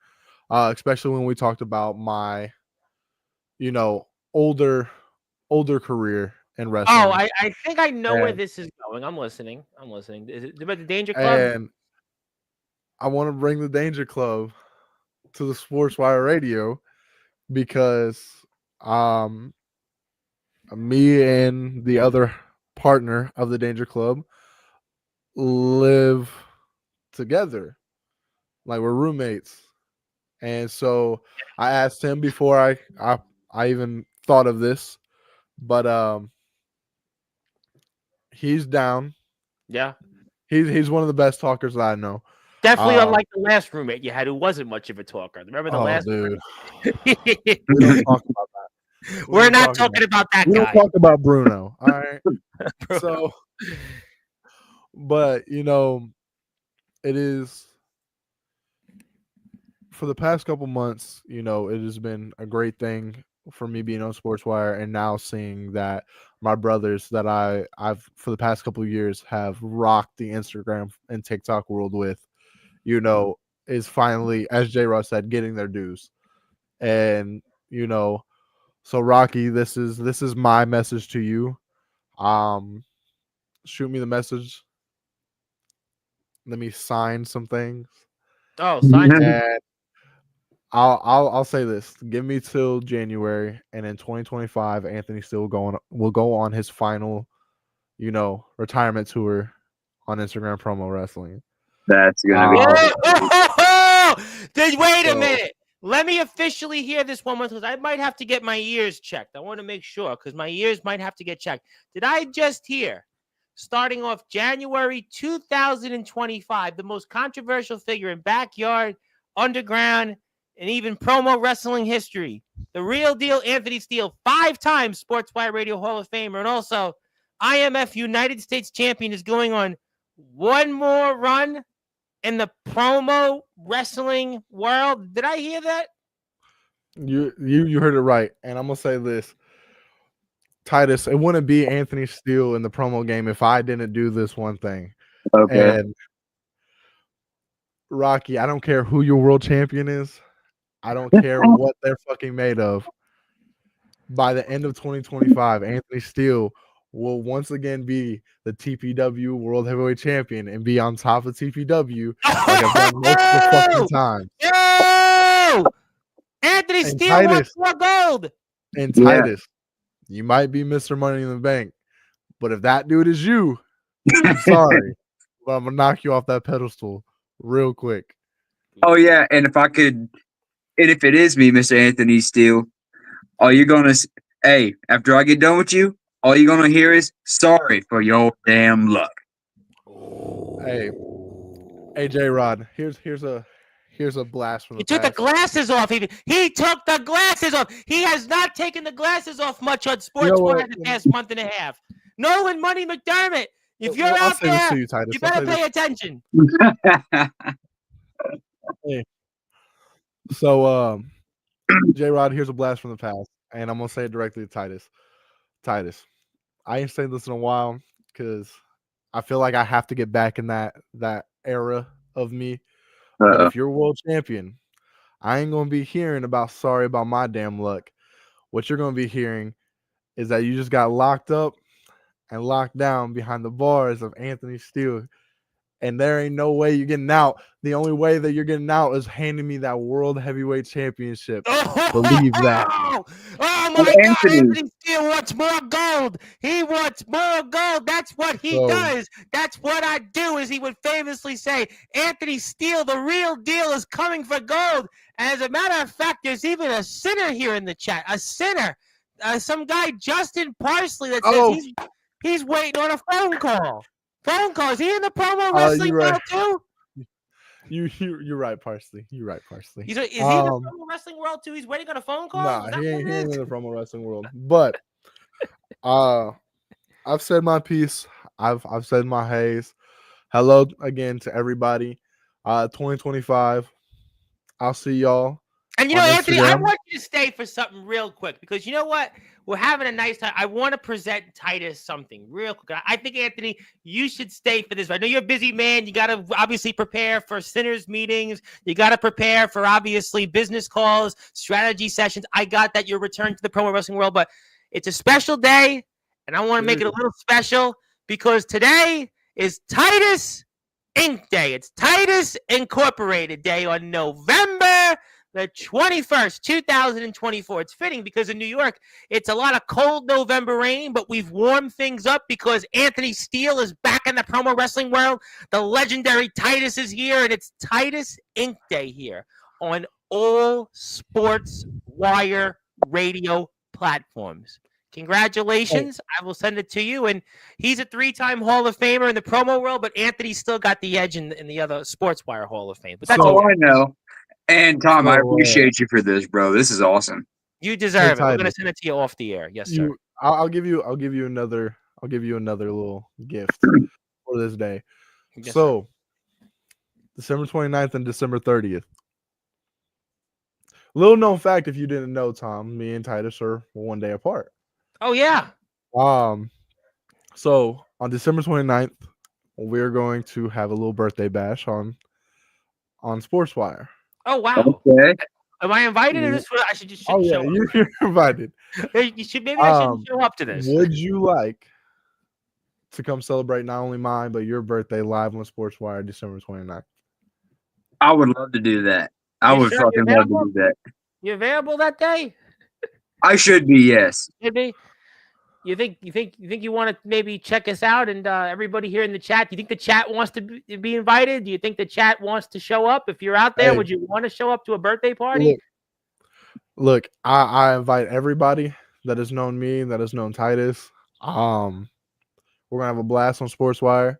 especially when we talked about my, older career in wrestling. Oh, I think I know where this is going. I'm listening. Is it about the Danger Club? And I want to bring the Danger Club to the Sportswire Radio because me and the other partner of the Danger Club live together. Like we're roommates. And so I asked him before I even thought of this, but he's down. Yeah. He's one of the best talkers that I know. Definitely unlike the last roommate you had who wasn't much of a talker. Remember the last dude. We don't talk about that. We're not talking about that we guy. don't talk about Bruno. All right. So, but it is for the past couple months, it has been a great thing for me being on Sportswire and now seeing that my brothers that I've for the past couple of years have rocked the Instagram and TikTok world with, is finally, as J. Ross said, getting their dues. And, so Rocky, this is my message to you. Shoot me the message. Let me sign some things. Oh, sign. And I'll say this. Give me till January, and in 2025, Anthony Steele will go on his final, retirement tour on Instagram Promo Wrestling. That's gonna be. Wait a minute. Let me officially hear this one more because I might have to get my ears checked. I want to make sure because my ears might have to get checked. Did I just hear, starting off January 2025, the most controversial figure in backyard, underground, and even promo wrestling history, the real deal Anthony Steele, 5-time Sportswire Radio Hall of Famer, and also IMF United States champion, is going on one more run in the promo wrestling world? Did I hear that? You heard it right. And I'm gonna say this, Titus, it wouldn't be Anthony Steele in the promo game if I didn't do this one thing. Okay. And Rocky, I don't care who your world champion is. I don't care what they're fucking made of. By the end of 2025, Anthony Steele will once again be the TPW World Heavyweight Champion and be on top of TPW like I've done multiple fucking times. Anthony And Steele wants Titus. more gold. And Yeah. Titus, you might be Mr. Money in the Bank, but if that dude is you, I'm sorry, but I'm gonna knock you off that pedestal real quick. Oh yeah, and if it is me, Mr. Anthony Steele, all you're gonna, hey, after I get done with you, all you're gonna hear is sorry for your damn luck. Hey, J Rod, here's a blast from He the took the past. glasses off. He took the glasses off. He has not taken the glasses off much on You know Sportswire what? the past month and a half. Nolan Money McDermott, if you're I'll out say this there, to you, Titus. you I'll better say pay attention. So, J Rod, here's a blast from the past, and I'm gonna say it directly to Titus. Titus, I ain't saying this in a while because I feel like I have to get back in that era of me. But Uh-oh. if you're world champion, I ain't gonna be hearing about sorry about my damn luck. What you're gonna be hearing is that you just got locked up and locked down behind the bars of Anthony Steele. And there ain't no way you're getting out. The only way that you're getting out is handing me that world heavyweight championship. Believe that. Oh my Well, God! Anthony. Anthony Steele wants more gold. He wants more gold. That's what he So- does. That's what I do. As he would famously say, Anthony Steele, the real deal, is coming for gold. And as a matter of fact, there's even a sinner here in the chat. A sinner, some guy Justin Parsley that says he's waiting on a phone call. Phone call. Is he in the promo wrestling you're world right. too? You're right, Parsley. You're right, Parsley. Is he in the promo wrestling world too? He's waiting on a phone call? Nah, Is that he what ain't it is? in the promo wrestling world. But I've said my piece. I've said my haze. Hello again to everybody. 2025. I'll see y'all. And you know, on Anthony, I Instagram. want you to stay for something real quick because you know what? We're having a nice time. I want to present Titus something real quick. I think, Anthony, you should stay for this. I know you're a busy man. You got to obviously prepare for sinners meetings. You got to prepare for obviously business calls, strategy sessions. I got that you're returned to the promo wrestling world, but it's a special day, and I want to make it a little special because today is Titus Inc. Day. It's Titus Incorporated Day on November the 21st, 2024. It's fitting because in New York, it's a lot of cold November rain, but we've warmed things up because Anthony Steele is back in the promo wrestling world. The legendary Titus is here, and it's Titus Inc. Day here on all Sportswire radio platforms. Congratulations. I will send it to you. And he's a 3-time Hall of Famer in the promo world, but Anthony still got the edge in the other Sportswire Hall of Fame. But that's Oh, okay. I know. And Tom, I So, appreciate you for this, bro. This is awesome. You deserve it. We're Titus. going to send it to you off the air. Yes, sir. I'll give you another little gift for this day. Yes, So December 29th and December 30th. Little known fact, if you didn't know, Tom, me and Titus are 1 day apart. Oh, yeah. So on December 29th, we're going to have a little birthday bash on Sportswire. Oh, wow. Okay. Am I invited or Yeah. this? I should just shouldn't show up. You're invited. You should, maybe I shouldn't show up to this. Would you like to come celebrate not only mine, but your birthday live on Sportswire December 29th? I would love to do that. I You would sure fucking you're love to do that. You available that day? I should be, yes. Maybe. You think you want to maybe check us out and everybody here in the chat? Do you think the chat wants to be invited? Do you think the chat wants to show up? If you're out there, would you want to show up to a birthday party? Look, I invite everybody that has known me, that has known Titus. We're gonna have a blast on Sportswire.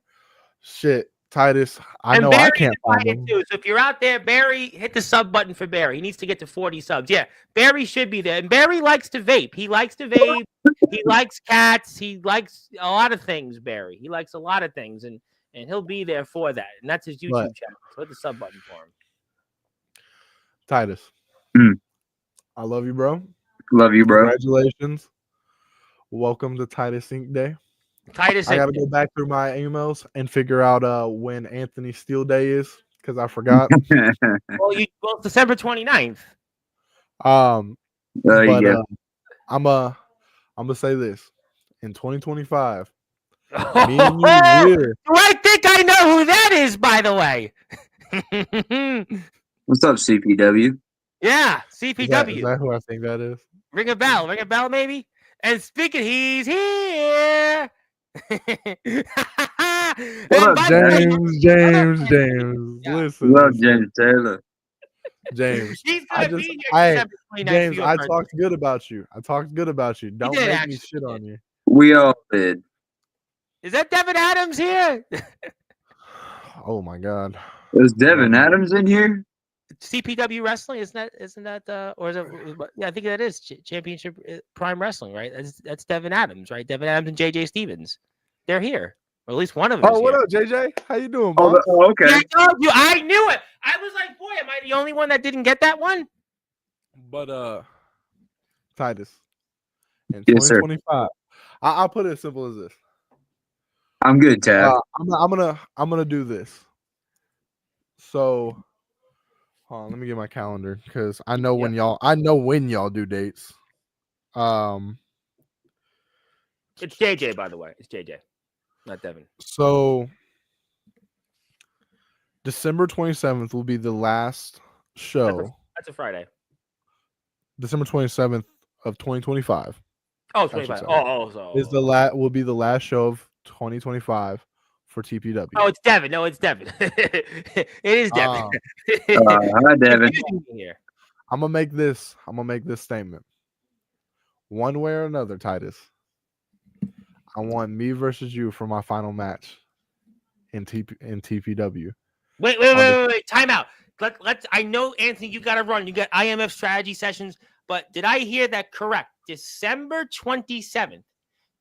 Shit, Titus, I know I can't find him. Too. So if you're out there, Barry, hit the sub button for Barry. He needs to get to 40 subs. Yeah, Barry should be there. And Barry likes to vape. He likes to vape. He likes cats. He likes a lot of things, Barry. He likes a lot of things, and he'll be there for that. And that's his YouTube channel. So hit the sub button for him. Titus, I love you, bro. Love you, bro. Congratulations. Welcome to Titus Inc. Day. Titus, I gotta go back through my emails and figure out when Anthony Steele Day is because I forgot. well, December 29th. Yeah. I'm gonna say this in 2025. Me and you here. I think I know who that is, by the way. What's up, CPW? Yeah, Is CPW. that who I think that is? Ring a bell, maybe. And speaking, he's here. What And up, by the way, James. Yeah. Listen, Love listen. James Taylor. James. he's I gonna just, be here I, December 29th for James, your I birthday. talked good about you. Don't did, make me actually, shit you on you. We all did. Is that Devin Adams here? Oh my God. Was Devin Well, Adams in here? CPW Wrestling, isn't that or is it? Yeah, I think that is Championship Prime Wrestling, right? That's Devin Adams, right? Devin Adams and JJ Stevens, they're here, or at least one of them is Oh, what here. up, JJ? How you doing, Oh, boss? okay. Yeah, I told you, I knew it. I was like, boy, am I the only one that didn't get that one? But Titus, in Yes, sir. 2025, I'll put it as simple as this. I'm good, Tab. I'm gonna do this. So, hold on, let me get my calendar because I know when y'all do dates. It's JJ, by the way. It's JJ, not Devin. So December 27th will be the last show. That's a Friday. December 27th of 2025 Oh, should 25. say. So will be the last show of 2025 for TPW. Oh, it's Devin. No, it's Devin. It is Devin. Hi, Devin. Here. I'm gonna make this statement. One way or another, Titus. I want me versus you for my final match in TPW. Wait. Time out. Let's. I know, Anthony, you got to run. You got IMF strategy sessions. But did I hear that correct? December 27th,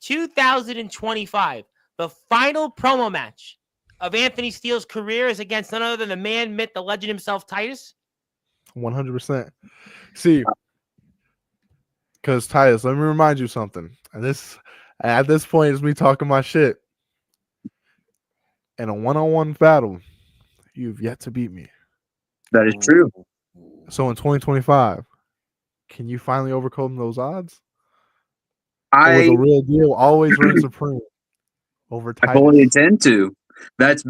2025, the final promo match of Anthony Steele's career is against none other than the man, myth, the legend himself, Titus? 100%. See, because Titus, let me remind you something. And at this point, it's me talking my shit. In a one-on-one battle, you've yet to beat me. That is true. So in 2025, can you finally overcome those odds? Or I the real deal always reigns supreme over Titus? I fully intend to. That's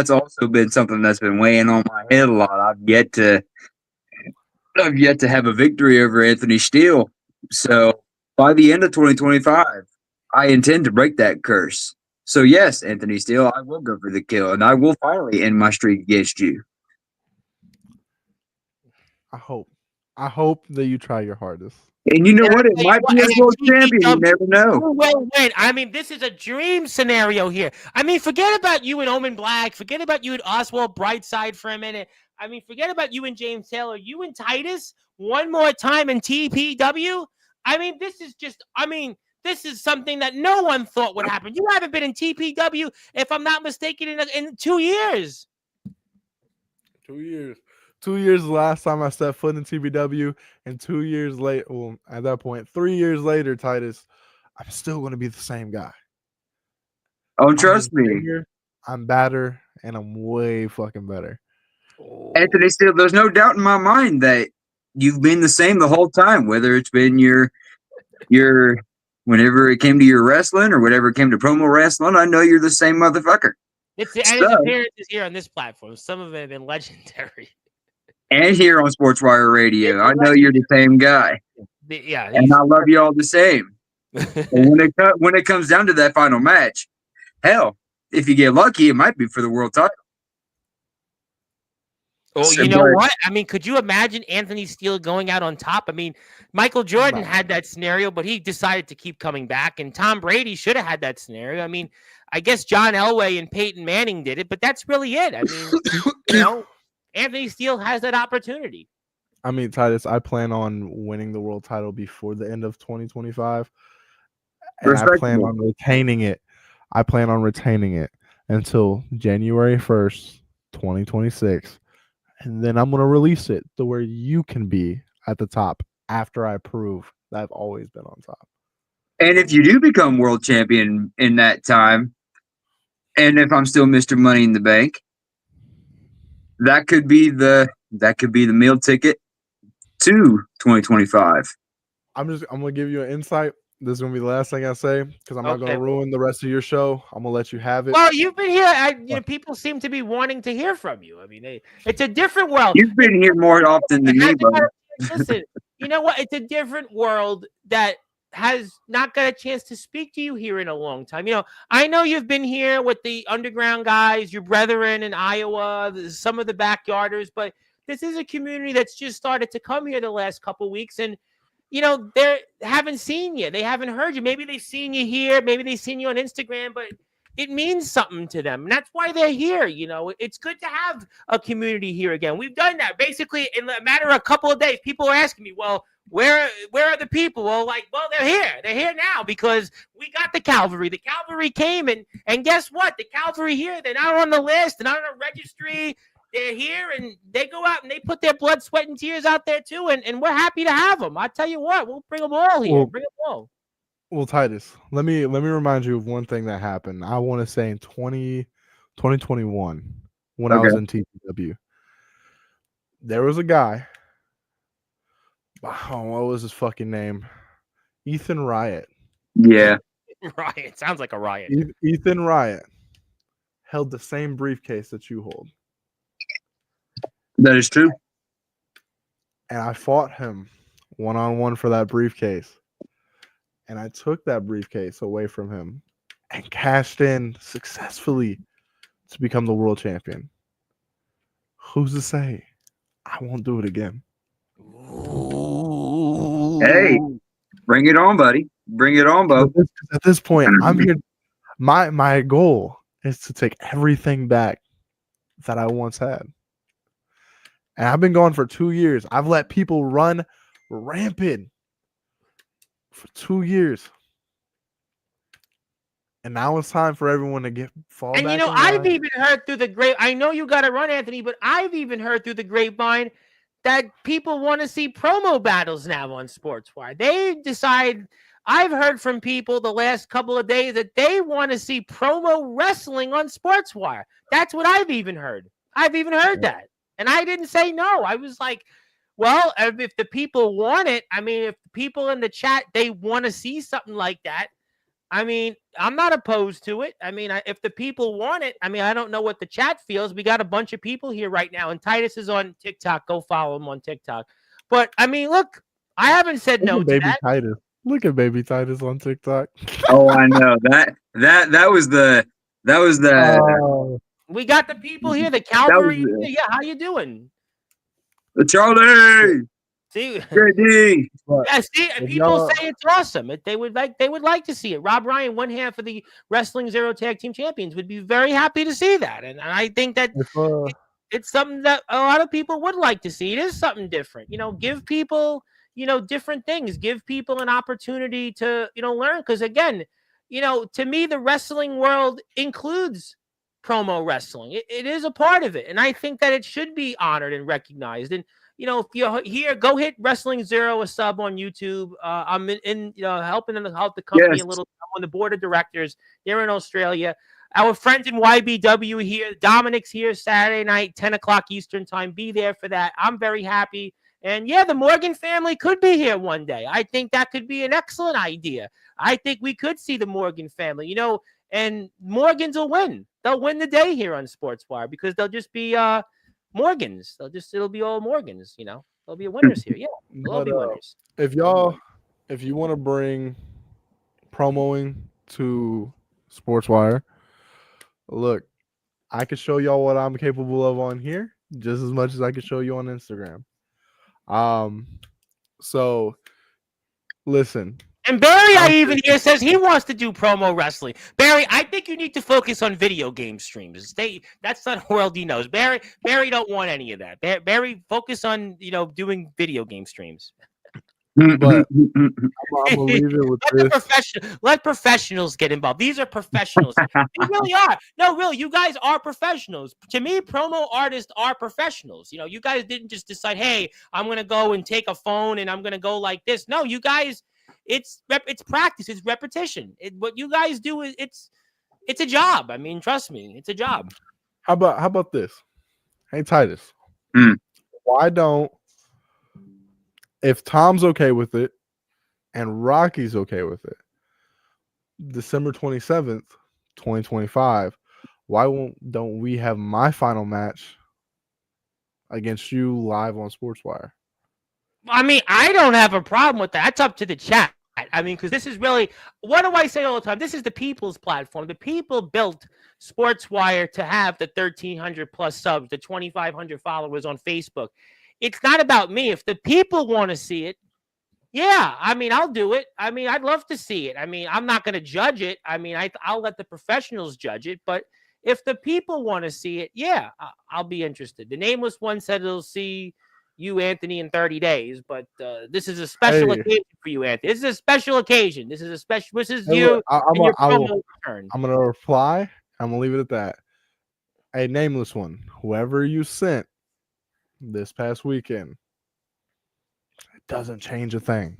also been something that's been weighing on my head a lot. I've yet to have a victory over Anthony Steele. So by the end of 2025, I intend to break that curse. So yes, Anthony Steele, I will go for the kill, and I will finally end my streak against you. I hope that you try your hardest. And you know what? It might be a world champion. You never know. Who will win? I mean, this is a dream scenario here. I mean, forget about you and Omen Black. Forget about you and Oswald Brightside for a minute. I mean, forget about you and James Taylor. You and Titus one more time in TPW. I mean, this is something that no one thought would happen. You haven't been in TPW, if I'm not mistaken, in 2 years. 2 years. 2 years the last time I stepped foot in TPW, and 2 years later, well, at that point, 3 years later, Titus, I'm still going to be the same guy. Oh, trust me. Bigger, I'm badder, and I'm way fucking better. Anthony Steele, there's no doubt in my mind that you've been the same the whole time, whether it's been your whenever it came to your wrestling or whatever it came to promo wrestling, I know you're the same motherfucker. And his appearances here on this platform, some of them have been legendary. And here on Sportswire Radio, I know you're the same guy. Yeah, and I love you all the same. when it comes down to that final match, hell, if you get lucky, it might be for the world title. Oh, you know what? I mean, could you imagine Anthony Steele going out on top? I mean, Michael Jordan had that scenario, but he decided to keep coming back. And Tom Brady should have had that scenario. I mean, I guess John Elway and Peyton Manning did it, but that's really it. I mean, Anthony Steele has that opportunity. I mean, Titus, I plan on winning the world title before the end of 2025. And I plan on retaining it. I plan on retaining it until January 1st, 2026. And then I'm going to release it to where you can be at the top after I prove that I've always been on top. And if you do become world champion in that time, and if I'm still Mr. Money in the Bank, that could be the meal ticket to 2025. I'm gonna give you an insight. This is gonna be the last thing I say because I'm not gonna ruin the rest of your show. I'm gonna let you have it. Well, you've been here. People seem to be wanting to hear from you. I mean, it's a different world. You've been here more often than me, brother. listen, you know what? It's a different world that has not got a chance to speak to you here in a long time. I know you've been here with the underground guys, your brethren in Iowa, some of the backyarders, but this is a community that's just started to come here the last couple of weeks, and they haven't seen you, they haven't heard you. Maybe they've seen you here, maybe they've seen you on Instagram, but it means something to them, and that's why they're here. It's good to have a community here again. We've done that basically in a matter of a couple of days. People are asking me, well, where are the people? Well, they're here. They're here now because we got the cavalry. The cavalry came, and guess what? The cavalry here, they're not on the list, they're not on a registry. They're here, and they go out and they put their blood, sweat, and tears out there too, and we're happy to have them. I tell you what, we'll bring them all here. Bring them all. Well, Titus, let me remind you of one thing that happened. I want to say in 2021 when I was in TPW. There was a guy. Oh, what was his fucking name? Ethan Riot. Yeah. Riot. Sounds like a riot. Ethan Riot held the same briefcase that you hold. That is true. And I fought him one-on-one for that briefcase. And I took that briefcase away from him and cashed in successfully to become the world champion. Who's to say I won't do it again? Hey, bring it on, buddy. Bring it on, Bo. At this point, I'm here. My goal is to take everything back that I once had. And I've been going for 2 years. I've let people run rampant for 2 years. And now it's time for everyone to fall back. And I've even heard through the grape. I know you got to run, Anthony, but I've even heard through the grapevine that people want to see promo battles now on Sportswire. I've heard from people the last couple of days that they want to see promo wrestling on Sportswire. That's what I've even heard. I've even heard that. And I didn't say no. I was like, well, if the people want it, if the people in the chat, they want to see something like that, I'm not opposed to it. If the people want it, I don't know what the chat feels. We got a bunch of people here right now, and Titus is on TikTok. Go follow him on TikTok. But, look, I haven't said no to that. Titus. Look at baby Titus on TikTok. Oh, I know. That was the we got the people here, the cavalry. Yeah, how you doing? Charlie. See, JD. Yeah, see, people say it's awesome. They would like to see it. Rob Ryan, one half of the Wrestling Zero Tag Team Champions, would be very happy to see that. And I think that it's something that a lot of people would like to see. It is something different. Give people, different things. Give people an opportunity to, learn. Because again, to me, the wrestling world includes promo wrestling. It is a part of it. And I think that it should be honored and recognized. And if you're here, go hit Wrestling Zero a sub on YouTube. I'm in helping them help the company a little. I'm on the board of directors. They're in Australia. Our friends in YBW here. Dominic's here Saturday night, 10 o'clock Eastern time. Be there for that. I'm very happy. And yeah, the Morgan family could be here one day. I think that could be an excellent idea. I think we could see the Morgan family, and Morgans will win. They'll win the day here on Sportswire because they'll just be Morgans. It'll be all Morgans, There'll be winners here. Yeah, there'll be winners. If you want to bring promoing to Sportswire, look, I could show y'all what I'm capable of on here just as much as I could show you on Instagram. So listen. And Barry, I even hear, says he wants to do promo wrestling. Barry, I think you need to focus on video game streams. That's not a world he knows. Barry don't want any of that. Barry, focus on doing video game streams. But I'm gonna leave it with let professionals get involved. These are professionals. They really are. No, really, you guys are professionals. To me, promo artists are professionals. You guys didn't just decide, hey, I'm gonna go and take a phone and I'm gonna go like this. No, you guys. It's practice. It's repetition. What you guys do is it's a job. Trust me, it's a job. How about this? Hey, Titus, why don't, if Tom's okay with it and Rocky's okay with it, December 27th, 2025, why don't we have my final match against you live on Sportswire? I mean, I don't have a problem with that. That's up to the chat. I mean, because this is really, what do I say all the time? This is the people's platform. The people built Sportswire to have the 1,300 plus subs, the 2,500 followers on Facebook. It's not about me. If the people want to see it, yeah, I mean, I'll do it. I mean, I'd love to see it. I mean, I'm not going to judge it. I mean, I'll let the professionals judge it. But if the people want to see it, yeah, I'll be interested. The Nameless One said it'll see you, Anthony, in 30 days. But this is a special occasion for you, Anthony. This is a special occasion. This is a special. This is you and your promo return. I'm going to reply. I'm going to leave it at that. A Nameless One, whoever you sent this past weekend, it doesn't change a thing.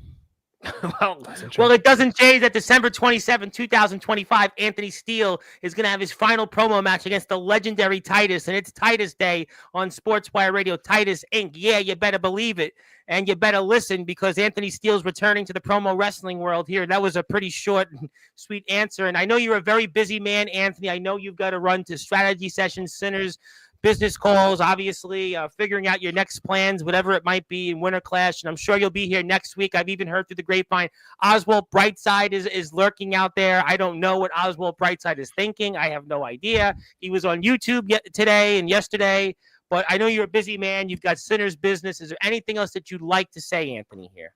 Well, it doesn't change that December 27, 2025, Anthony Steele is going to have his final promo match against the legendary Titus, and it's Titus Day on Sportswire Radio, Titus Inc. Yeah, you better believe it, and you better listen because Anthony Steele's returning to the promo wrestling world here. That was a pretty short and sweet answer, and I know you're a very busy man, Anthony. I know you've got to run to strategy sessions, Sinners, business calls, obviously, figuring out your next plans, whatever it might be in Winter Clash. And I'm sure you'll be here next week. I've even heard through the grapevine, Oswald Brightside is lurking out there. I don't know what Oswald Brightside is thinking. I have no idea. He was on YouTube today and yesterday, but I know you're a busy man. You've got Sinner's business. Is there anything else that you'd like to say, Anthony, here?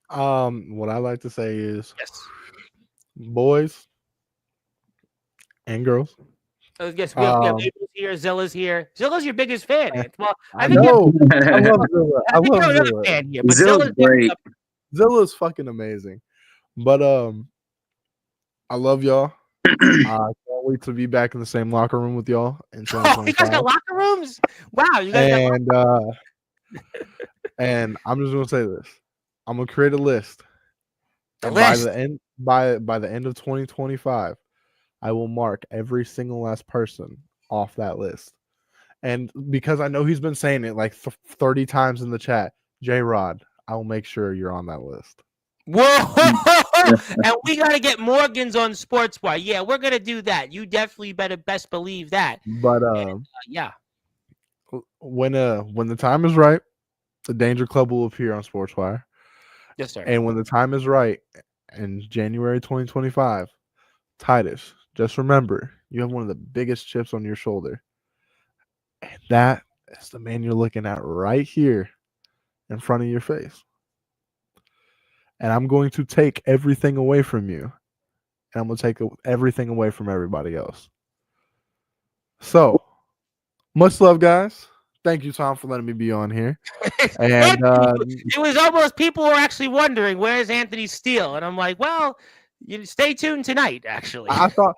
What I like to say is, yes, boys and girls. Yes, we have Abel's here. Zilla's here. Zilla's your biggest fan. Well, I think I love Zilla. I love Zilla. Fan here, but Zilla's great. Zilla's fucking amazing. But I love y'all. I can't wait to be back in the same locker room with y'all in 2025. Oh, you guys got locker rooms? Wow, you guys and and I'm just gonna say this. I'm gonna create a list. By the end of 2025. I will mark every single last person off that list. And because I know he's been saying it like 30 times in the chat, J-Rod, I will make sure you're on that list. Whoa! And we got to get Morgan's on Sportswire. Yeah, we're going to do that. You definitely better best believe that. But yeah. When the time is right, the Danger Club will appear on Sportswire. Yes, sir. And when the time is right in January 2025, Titus, just remember, you have one of the biggest chips on your shoulder. And that is the man you're looking at right here in front of your face. And I'm going to take everything away from you. And I'm going to take everything away from everybody else. So, much love, guys. Thank you, Tom, for letting me be on here. And it was almost, people were actually wondering, where's Anthony Steele? And I'm like, well, you stay tuned tonight, actually. I thought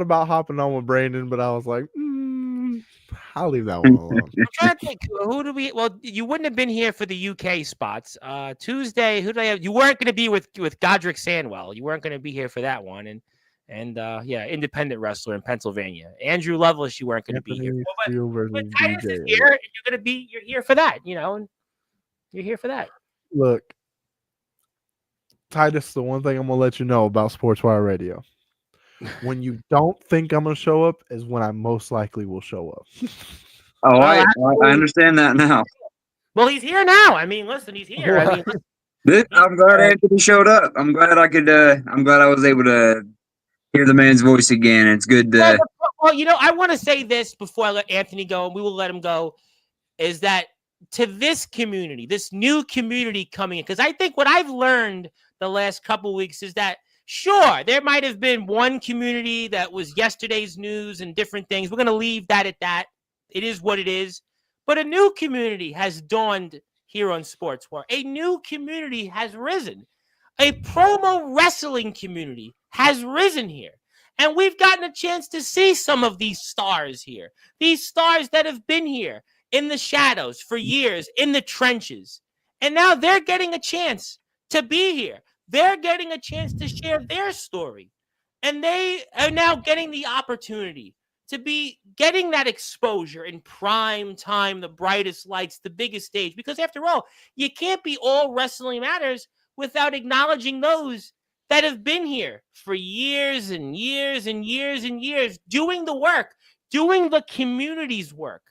about hopping on with Brandon, but I was like, I'll leave that one alone. I'm trying to think, well, you wouldn't have been here for the UK spots. Tuesday, who did I have? You weren't going to be with Godric Sandwell. You weren't going to be here for that one. And independent wrestler in Pennsylvania. Andrew Lovelace, you weren't going to be here. But Titus is here, and you're here for that, and you're here for that. Look, Titus, the one thing I'm going to let you know about Sportswire Radio. When you don't think I'm going to show up is when I most likely will show up. Oh, I understand that now. Well, he's here now. I mean, listen, he's here. I mean, I'm glad Anthony showed up. I'm glad I was able to hear the man's voice again. It's good to... Well, I want to say this before I let Anthony go, and we will let him go, is that to this community, this new community coming in, because I think what I've learned the last couple of weeks is that, sure, there might have been one community that was yesterday's news and different things. We're going to leave that at that. It is what it is. But a new community has dawned here on Sportswire. A new community has risen. A promo wrestling community has risen here. And we've gotten a chance to see some of these stars here. These stars that have been here in the shadows for years, in the trenches. And now they're getting a chance to be here. They're getting a chance to share their story. And they are now getting the opportunity to be getting that exposure in prime time, the brightest lights, the biggest stage. Because after all, you can't be all Wrestling Matters without acknowledging those that have been here for years and years and years and years, doing the work, doing the community's work.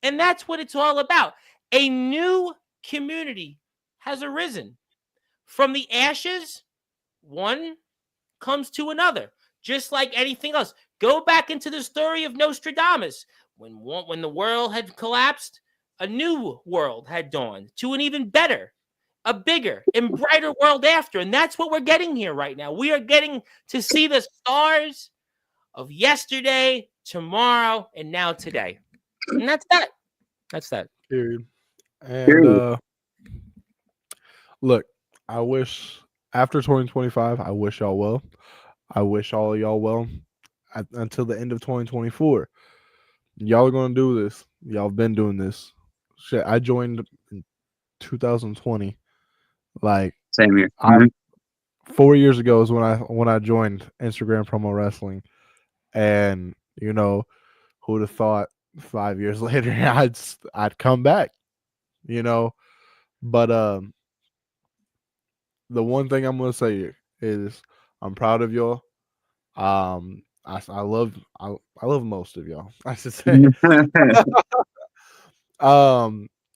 And that's what it's all about. A new community has arisen. From the ashes, one comes to another, just like anything else. Go back into the story of Nostradamus. When the world had collapsed, a new world had dawned to an even better, a bigger and brighter world after. And that's what we're getting here right now. We are getting to see the stars of yesterday, tomorrow, and now today. And that's that. That's that. Period. And look, I wish after 2025, I wish y'all well. I wish all of y'all well until the end of 2024. Y'all are going to do this. Y'all have been doing this. Shit, I joined in 2020. Like, Same here. 4 years ago is when I joined Instagram Promo Wrestling, and you know, who'd have thought 5 years later I'd come back, you know? But the one thing I'm gonna say is I'm proud of y'all. I love most of y'all, I should say.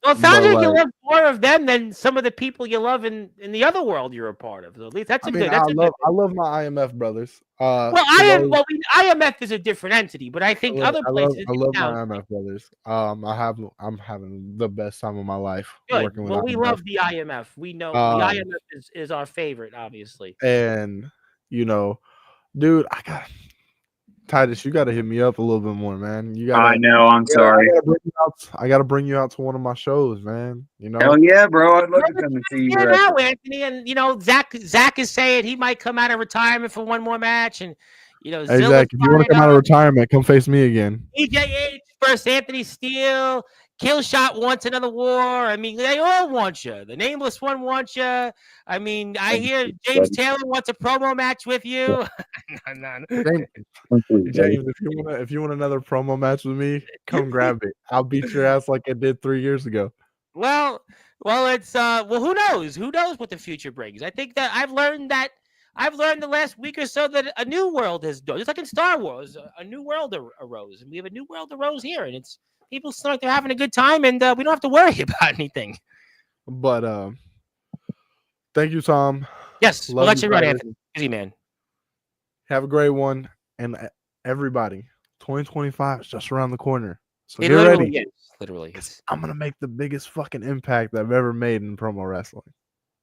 Well, it sounds but, like you love more of them than some of the people you love in the other world you're a part of. So at least that's a good. That's I love my IMF brothers. IMF is a different entity, but I think other places. I love my IMF brothers. I'm having the best time of my life working with. Well, we love the IMF. We know the IMF is our favorite, obviously. And you know, dude, Titus, you got to hit me up a little bit more, man. I know. I'm sorry. I got to bring you out to one of my shows, man. You know. Hell yeah, bro! I'd love to come and see you. Now, Anthony, and you know, Zach is saying he might come out of retirement for one more match, and you know, hey Zach, if you want to come out of retirement, come face me again. EJH versus Anthony Steele. Killshot wants another war. I mean, they all want you. The Nameless One wants you. I mean, I hear James Taylor wants a promo match with you. No. James, if you want another promo match with me, come grab it. I'll beat your ass like I did 3 years ago. Well, it's who knows? Who knows what the future brings? I think that I've learned the last week or so that a new world has dawned. Just like in Star Wars, a new world arose, and we have a new world arose here, and it's people seem like they're having a good time, and we don't have to worry about anything. But thank you, Tom. Yes, we'll let you run, Anthony. Easy, man. Have a great one, and everybody, 2025 is just around the corner. So it get ready. Is. Literally, I'm gonna make the biggest fucking impact I've ever made in promo wrestling.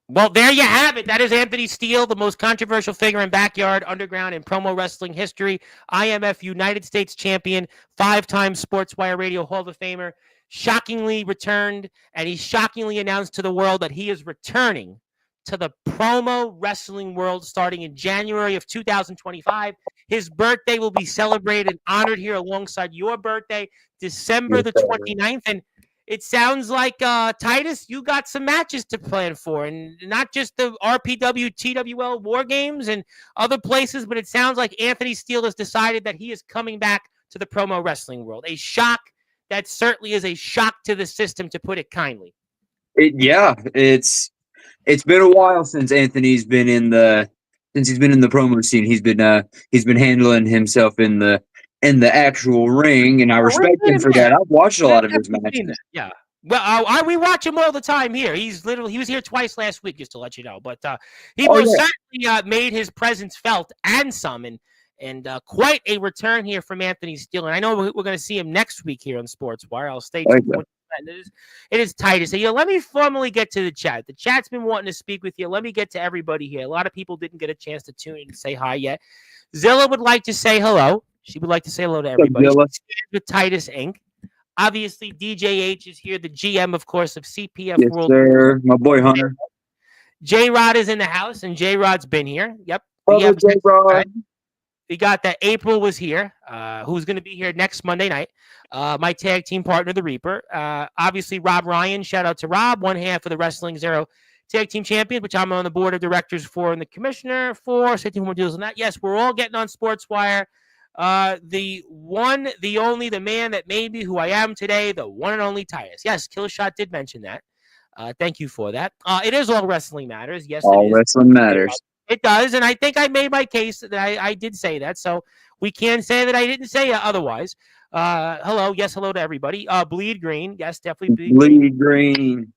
Well, there you have it. That is Anthony Steele, the most controversial figure in backyard, underground, and promo wrestling history. IMF United States champion, 5-time Sportswire Radio Hall of Famer, shockingly returned, and he shockingly announced to the world that he is returning to the promo wrestling world starting in January of 2025. His birthday will be celebrated and honored here alongside your birthday, December the 29th. And it sounds like, Titus, you got some matches to plan for, and not just the RPW, TWL War Games and other places, but it sounds like Anthony Steele has decided that he is coming back to the promo wrestling world. A shock that certainly is a shock to the system, to put it kindly. It's been a while since Anthony's been in the promo scene. He's been handling himself in the actual ring, and I respect him for that. I've watched a lot of his matches. Yeah. Well, we watch him all the time here. He was here twice last week, just to let you know. But he certainly made his presence felt, and some, and quite a return here from Anthony Steele. And I know we're going to see him next week here on Sportswire. I'll stay tuned. It is Titus. So, let me formally get to the chat. The chat's been wanting to speak with you. Let me get to everybody here. A lot of people didn't get a chance to tune in and say hi yet. Zilla would like to say hello. She would like to say hello to everybody. With Titus Inc. Obviously, DJH is here, the GM, of course, of CPF World. Sir. My boy Hunter. J-Rod is in the house, and J-Rod's been here. Yep. J-Rod. We got that April was here, who's going to be here next Monday night. My tag team partner, the Reaper. Obviously, Rob Ryan. Shout out to Rob, one half of the Wrestling Zero Tag Team Champions, which I'm on the board of directors for and the commissioner for. So more deals on that. Yes, we're all getting on Sportswire. The one, the only, the man that made me who I am today, the one and only Titus. Yes, Killshot did mention that. Thank you for that. It is All Wrestling Matters. Yes, All Wrestling Matters. It does, and I think I made my case that I did say that, so we can say that I didn't say otherwise. Hello to everybody. Bleed Green, yes, definitely Bleed Green.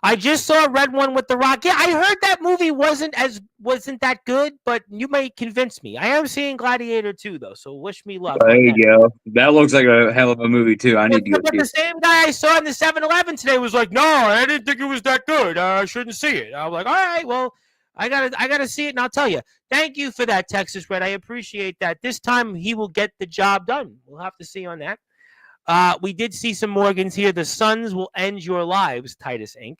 I just saw Red One with The Rock. Yeah, I heard that movie wasn't that good, but you may convince me. I am seeing Gladiator 2, though, so wish me luck There on you that. go. That looks like a hell of a movie too. I need to go But see the it. same guy I saw in the 7-Eleven today was like, "No, I didn't think it was that good. I shouldn't see it." I'm like, "All right, well, I gotta see it, and I'll tell you." Thank you for that, Texas Red. I appreciate that. This time he will get the job done. We'll have to see on that. We did see some Morgans here. The Suns will end your lives, Titus Inc.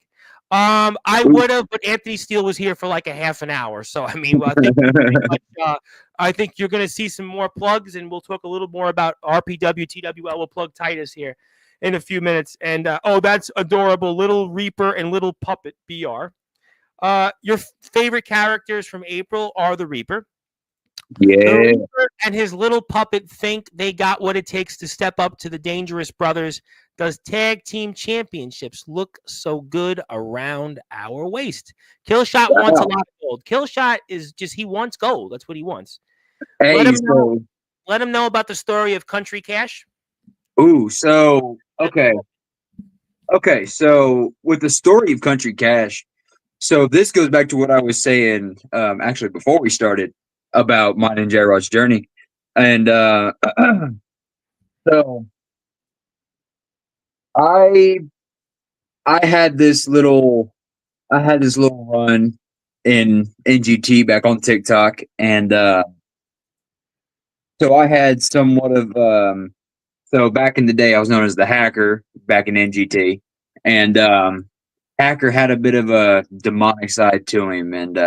I would have, but Anthony Steele was here for like a half an hour. So I mean, I think pretty much, I think you're going to see some more plugs, and we'll talk a little more about RPW, TWL. We'll plug Titus here in a few minutes. And oh, that's adorable, Little Reaper and Little Puppet BR. Your favorite characters from April are the Reaper. The Yeah. Reaper and his little puppet think they got what it takes to step up to the Dangerous Brothers. Does tag team championships look so good around our waist? Killshot wants a lot of gold. Killshot is just, he wants gold. That's what he wants. Let Hey, him know about the story of Country Cash. so okay. So with the story of Country Cash, so this goes back to what I was saying, actually before we started about mine and J-Rod's journey, and so I had this little run in NGT back on TikTok, and so I had somewhat of so back in the day I was known as the Hacker back in NGT, and Hacker had a bit of a demonic side to him, and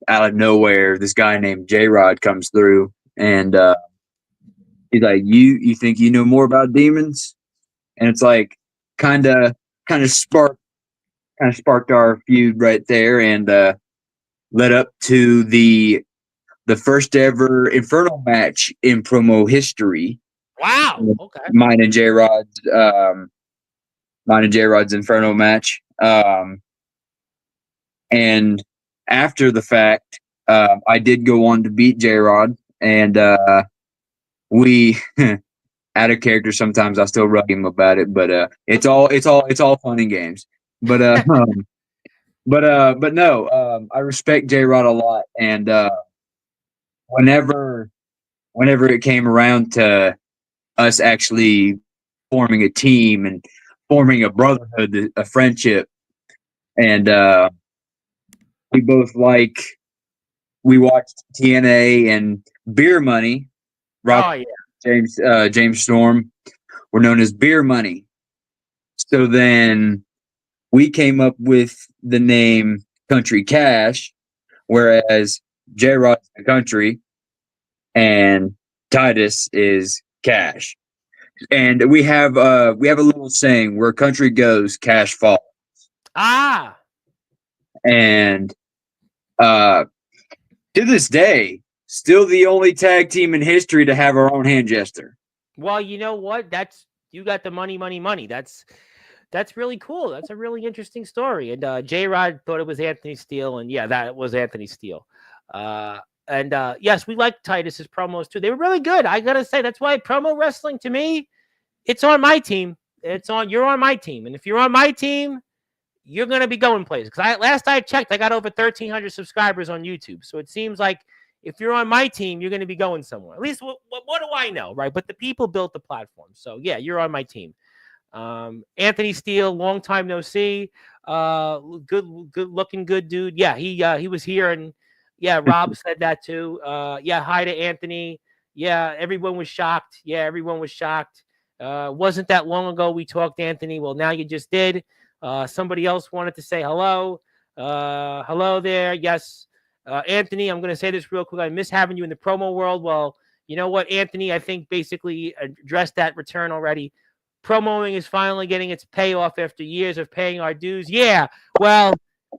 out of nowhere this guy named J-Rod comes through, and he's like, you think you know more about demons? And it's like kind of sparked our feud right there, and led up to the first ever Inferno match in promo history. Wow. Okay. Mine and J-Rod's Inferno match. And after the fact, I did go on to beat J-Rod, and we out of character sometimes I still rug him about it, but it's all fun and games. But but no, I respect J-Rod a lot, and whenever it came around to us actually forming a team and forming a brotherhood, a friendship, and we both we watched TNA and Beer Money. Rob, James Storm were known as Beer Money. So then we came up with the name Country Cash, whereas J-Rod's the country and Titus is cash. And we have a little saying, where country goes, cash falls. Ah. And to this day, still the only tag team in history to have our own hand jester. Well, you know what? You got the money. That's really cool. That's a really interesting story. And J-Rod thought it was Anthony Steele, and yeah, that was Anthony Steele. And yes, we like Titus's promos too. They were really good. I gotta say, that's why promo wrestling to me, it's on my team. You're on my team, and if you're on my team, you're gonna be going places. Because last I checked, I got over 1,300 subscribers on YouTube. So it seems like if you're on my team, you're gonna be going somewhere. At least what do I know, right? But the people built the platform, so yeah, you're on my team. Anthony Steele, long time no see. Good looking, good dude. Yeah, he was here, and yeah, Rob said that too. Yeah, hi to Anthony. Yeah, everyone was shocked. Wasn't that long ago we talked, Anthony? Well, now you just did. Somebody else wanted to say hello. Hello there. Yes, Anthony, I'm going to say this real quick. I miss having you in the promo world. Well, you know what, Anthony? I think basically addressed that return already. Promoing is finally getting its payoff after years of paying our dues. Yeah, well,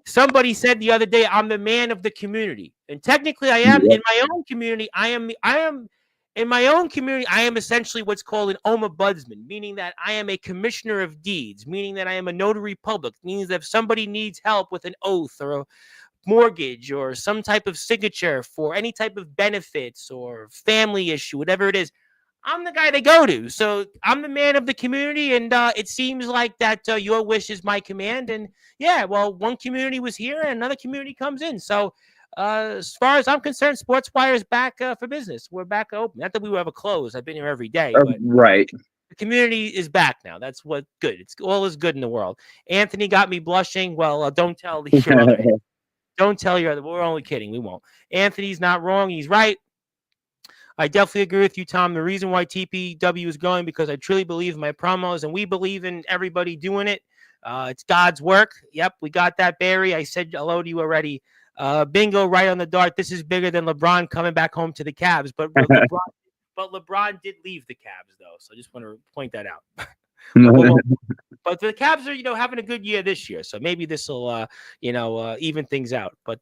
somebody said the other day, I'm the man of the community. And technically I am. In my own community, I am in my own community, I am essentially what's called an ombudsman, meaning that I am a commissioner of deeds, meaning that I am a notary public, means that if somebody needs help with an oath or a mortgage or some type of signature for any type of benefits or family issue, whatever it is, I'm the guy they go to. So I'm the man of the community, and it seems like that your wish is my command. And yeah, well, one community was here, and another community comes in. So as far as I'm concerned, Sportswire is back for business. We're back open. Not that we were ever closed. I've been here every day, but Right. the community is back now. That's what good. It's all is good in the world. Anthony got me blushing. Well, don't tell your other. Don't tell your other. We're only kidding. We won't. Anthony's not wrong. He's right. I definitely agree with you, Tom. The reason why TPW is going because I truly believe in my promos, and we believe in everybody doing it. It's God's work. Yep, we got that, Barry. I said hello to you already. Bingo, right on the dart. This is bigger than LeBron coming back home to the Cavs, but LeBron did leave the Cavs though, so I just want to point that out. But the Cavs are, having a good year this year, so maybe this will, even things out. But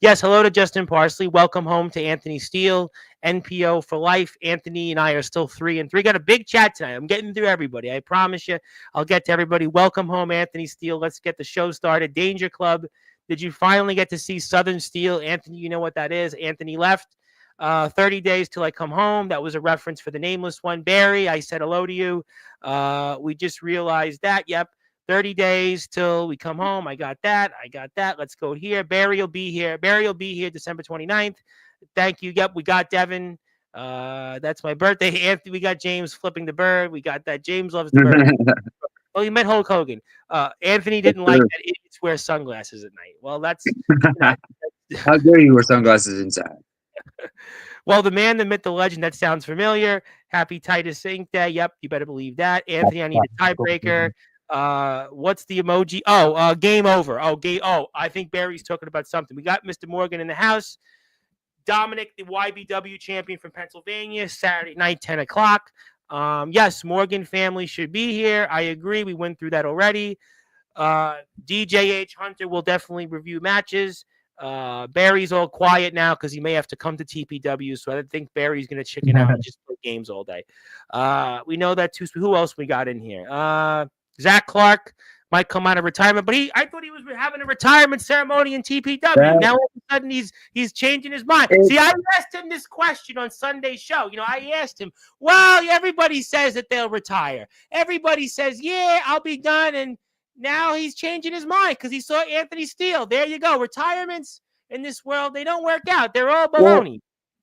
yes, hello to Justin Parsley. Welcome home to Anthony Steele, NPO for life. Anthony and I are still 3-3. Got a big chat tonight. I'm getting through everybody. I promise you, I'll get to everybody. Welcome home, Anthony Steele. Let's get the show started. Danger Club. Did you finally get to see Southern Steel? Anthony, you know what that is. Anthony left. 30 days till I come home. That was a reference for the nameless one. Barry, I said hello to you. We just realized that. Yep. 30 days till we come home. I got that. Let's go here. Barry will be here. December 29th. Thank you. Yep. We got Devin. That's my birthday. Anthony, we got James flipping the bird. We got that. James loves the bird. Oh, you met Hulk Hogan. Anthony didn't like that idiots wear sunglasses at night. Well, that's how dare you wear sunglasses inside? Well, the man, the myth, the legend, that sounds familiar. Happy Titus Ink Day. Yep, you better believe that. Anthony, I need a tiebreaker. What's the emoji? Oh, game over. I think Barry's talking about something. We got Mr. Morgan in the house. Dominic, the YBW champion from Pennsylvania, Saturday night, 10 o'clock. Yes, Morgan family should be here. I agree. We went through that already. DJH Hunter will definitely review matches. Barry's all quiet now because he may have to come to TPW, so I think Barry's going to chicken out and just play games all day. We know that too. Who else we got in here? Zach Clark might come out of retirement, but I thought he was having a retirement ceremony in TPW. Now all of a sudden he's changing his mind. See, I asked him this question on Sunday's show. I asked him, well, everybody says that they'll retire. Everybody says, yeah, I'll be done, and now he's changing his mind because he saw Anthony Steele. There you go. Retirements in this world, they don't work out. They're all baloney.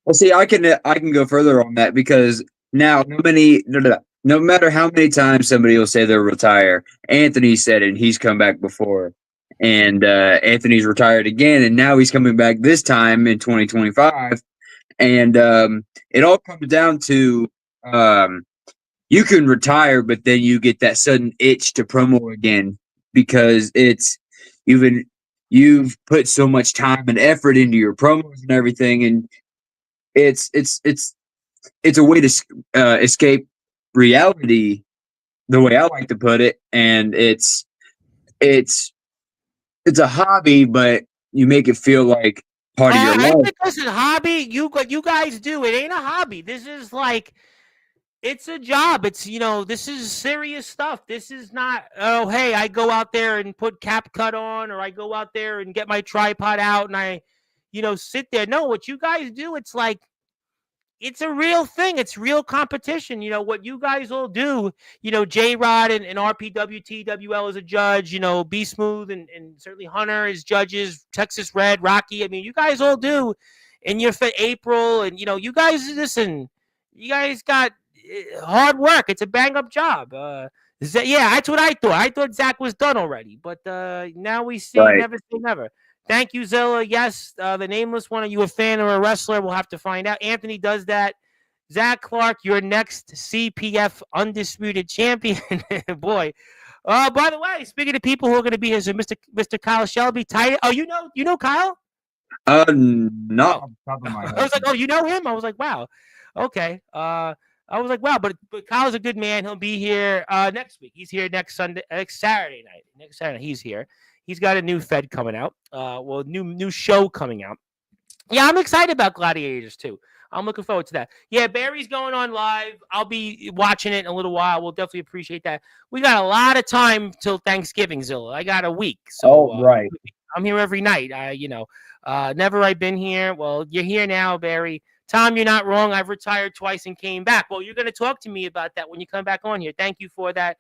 Well, see, I can go further on that because now no matter how many times somebody will say they'll retire, Anthony said it and he's come back before. And Anthony's retired again, and now he's coming back this time in 2025. And it all comes down to you can retire, but then you get that sudden itch to promo again because you've put so much time and effort into your promos and everything, and it's a way to escape reality, the way I like to put it, and it's a hobby, but you make it feel like part of your life. I think this is a hobby. You guys do. It ain't a hobby. This is like. It's a job. It's, this is serious stuff. This is not, oh, hey, I go out there and put cap cut on, or I go out there and get my tripod out and I, sit there. No, what you guys do, it's like, it's a real thing. It's real competition. What you guys all do, J-Rod and RPW, TWL as a judge, Be Smooth and certainly Hunter as judges, Texas Red, Rocky. I mean, you guys all do. And you're for April and, you guys, listen, you guys got hard work. It's a bang-up job. That's what I thought. I thought Zach was done already. But now we see never say never. Thank you, Zilla. Yes, the nameless one. Are you a fan or a wrestler? We'll have to find out. Anthony does that. Zach Clark, your next CPF undisputed champion. Boy. By the way, speaking of people who are going to be here, so Mr. Kyle Shelby, Titus. Oh, you know Kyle? No. I was like, oh, you know him? I was like, wow. Okay. I was like, wow, but Kyle's a good man. He'll be here next week. He's here next Saturday night. Next Saturday, he's here. He's got a new Fed coming out. New show coming out. Yeah, I'm excited about Gladiators too. I'm looking forward to that. Yeah, Barry's going on live. I'll be watching it in a little while. We'll definitely appreciate that. We got a lot of time till Thanksgiving, Zilla. I got a week. So, right. I'm here every night. Never I've been here. Well, you're here now, Barry. Tom, you're not wrong. I've retired twice and came back. Well, you're going to talk to me about that when you come back on here. Thank you for that.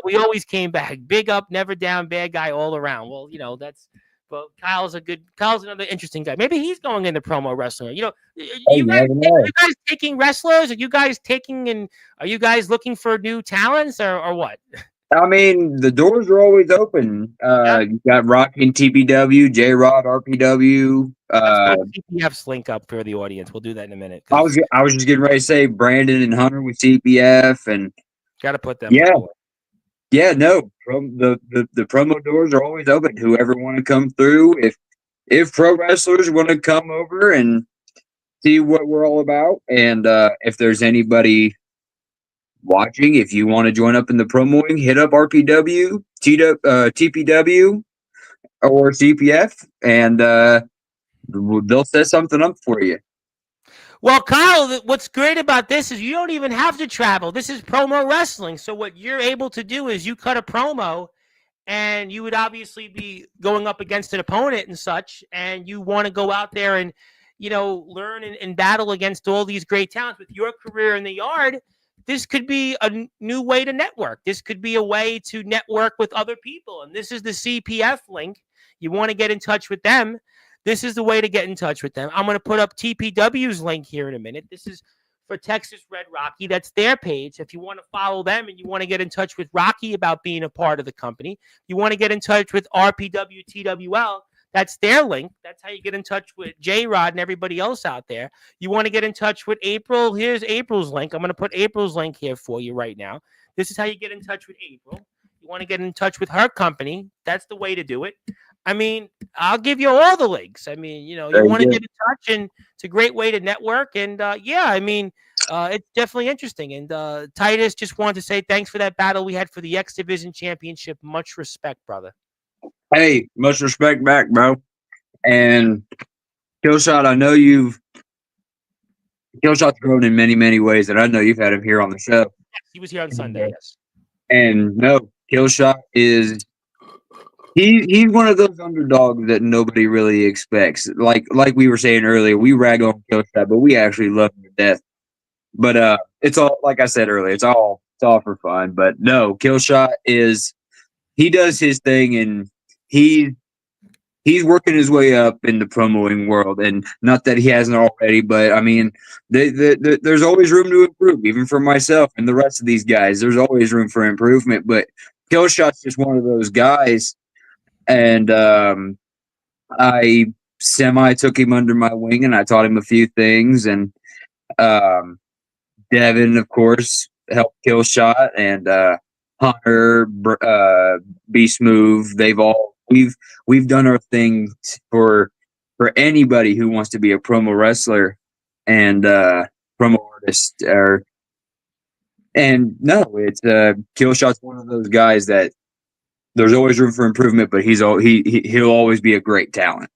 We always came back. Big up, never down, bad guy all around. Well, that's. But Kyle's another interesting guy. Maybe he's going into promo wrestling. You guys taking wrestlers? Are you guys are you guys looking for new talents or what? I mean, the doors are always open. You got Rocky and TPW, J Rod, RPW. Let's put CPF's link up for the audience. We'll do that in a minute. I was just getting ready to say Brandon and Hunter with CPF, and got to put them. Yeah, no. The promo doors are always open. Whoever want to come through, if pro wrestlers want to come over and see what we're all about, and if there's anybody watching, if you want to join up in the promoing, hit up RPW, TPW, or CPF, and they'll set something up for you. Well, Kyle, what's great about this is you don't even have to travel. This is promo wrestling. So what you're able to do is you cut a promo, and you would obviously be going up against an opponent and such, and you want to go out there and, learn and battle against all these great talents. With your career in the yard, this could be a new way to network. This could be a way to network with other people. And this is the CPF link. You want to get in touch with them. This is the way to get in touch with them. I'm going to put up TPW's link here in a minute. This is for Texas Red Rocky. That's their page. If you want to follow them and you want to get in touch with Rocky about being a part of the company, you want to get in touch with RPW TWL, that's their link. That's how you get in touch with J-Rod and everybody else out there. You want to get in touch with April. Here's April's link. I'm going to put April's link here for you right now. This is how you get in touch with April. You want to get in touch with her company. That's the way to do it. I mean, I'll give you all the links. I mean, you want to get in touch, and it's a great way to network. And it's definitely interesting. And Titus, just wanted to say thanks for that battle we had for the X Division Championship. Much respect, brother. Hey, much respect back, bro. And Killshot, I know Killshot's grown in many, many ways, and I know you've had him here on the show. Yes, he was here on Sunday, yes. And no, Killshot is he's one of those underdogs that nobody really expects. Like we were saying earlier, we rag on Killshot, but we actually love him to death. But it's all, like I said earlier, it's all for fun. But no, Killshot he does his thing, and he's working his way up in the promoing world. And not that he hasn't already, but I mean, there's always room to improve, even for myself and the rest of these guys. There's always room for improvement. But Killshot's just one of those guys. And I took him under my wing, and I taught him a few things. And Devin, of course, helped Killshot, and Hunter, Beast Move. We've done our thing for anybody who wants to be a promo wrestler and promo artist. And no, it's Killshot's one of those guys that there's always room for improvement, but he'll always be a great talent.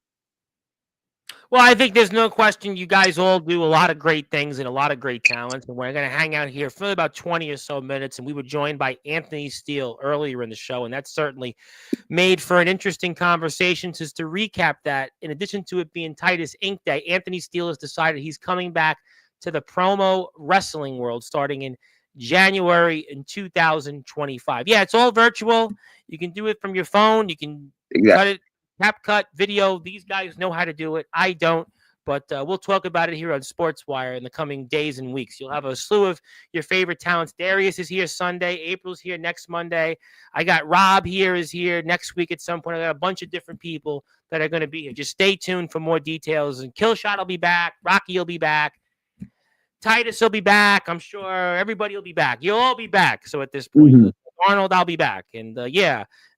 Well, I think there's no question you guys all do a lot of great things and a lot of great talents. And we're going to hang out here for about 20 or so minutes. And we were joined by Anthony Steele earlier in the show. And that certainly made for an interesting conversation. Just to recap that, in addition to it being Titus Inc. Day, Anthony Steele has decided he's coming back to the promo wrestling world starting in January in 2025. Yeah, it's all virtual. You can do it from your phone. You can cut it. CapCut video. These guys know how to do it. I don't, but we'll talk about it here on Sportswire in the coming days and weeks. You'll have a slew of your favorite talents. Darius is here Sunday. April's here next Monday. I got Rob is here next week at some point. I got a bunch of different people that are going to be here. Just stay tuned for more details. And Killshot will be back. Rocky will be back. Titus will be back. I'm sure everybody will be back. You'll all be back. So at this point, Arnold, I'll be back. And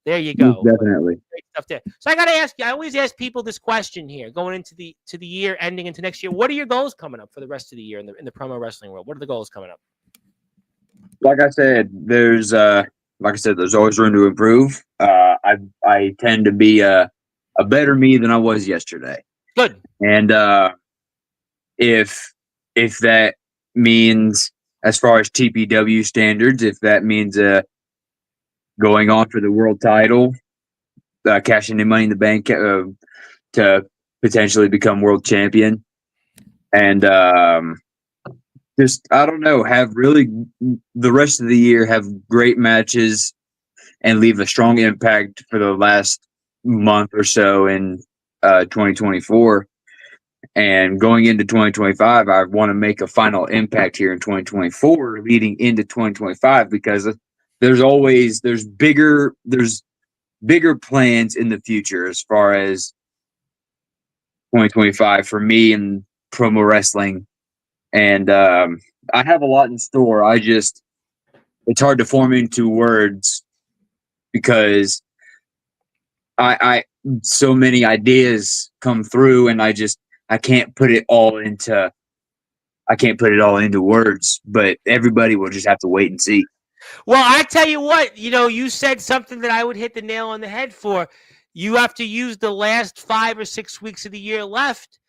there you go. Definitely. Great stuff there. So I got to ask you, I always ask people this question here going into the year ending into next year. What are your goals coming up for the rest of the year in the promo wrestling world? What are the goals coming up? Like I said, there's always room to improve. I tend to be a better me than I was yesterday. Good. And if that means, as far as TPW standards, if that means going on for the world title, cashing in Money in the Bank to potentially become world champion, and just I don't know, have really the rest of the year have great matches and leave a strong impact for the last month or so in 2024. And going into 2025, I want to make a final impact here in 2024, leading into 2025, because there's bigger plans in the future as far as 2025 for me and promo wrestling. And I have a lot in store. It's hard to form into words because I so many ideas come through, and I can't put it all into words. But everybody will just have to wait and see. Well, I tell you what, you said something that I would hit the nail on the head for. You have to use the last 5 or 6 weeks of the year left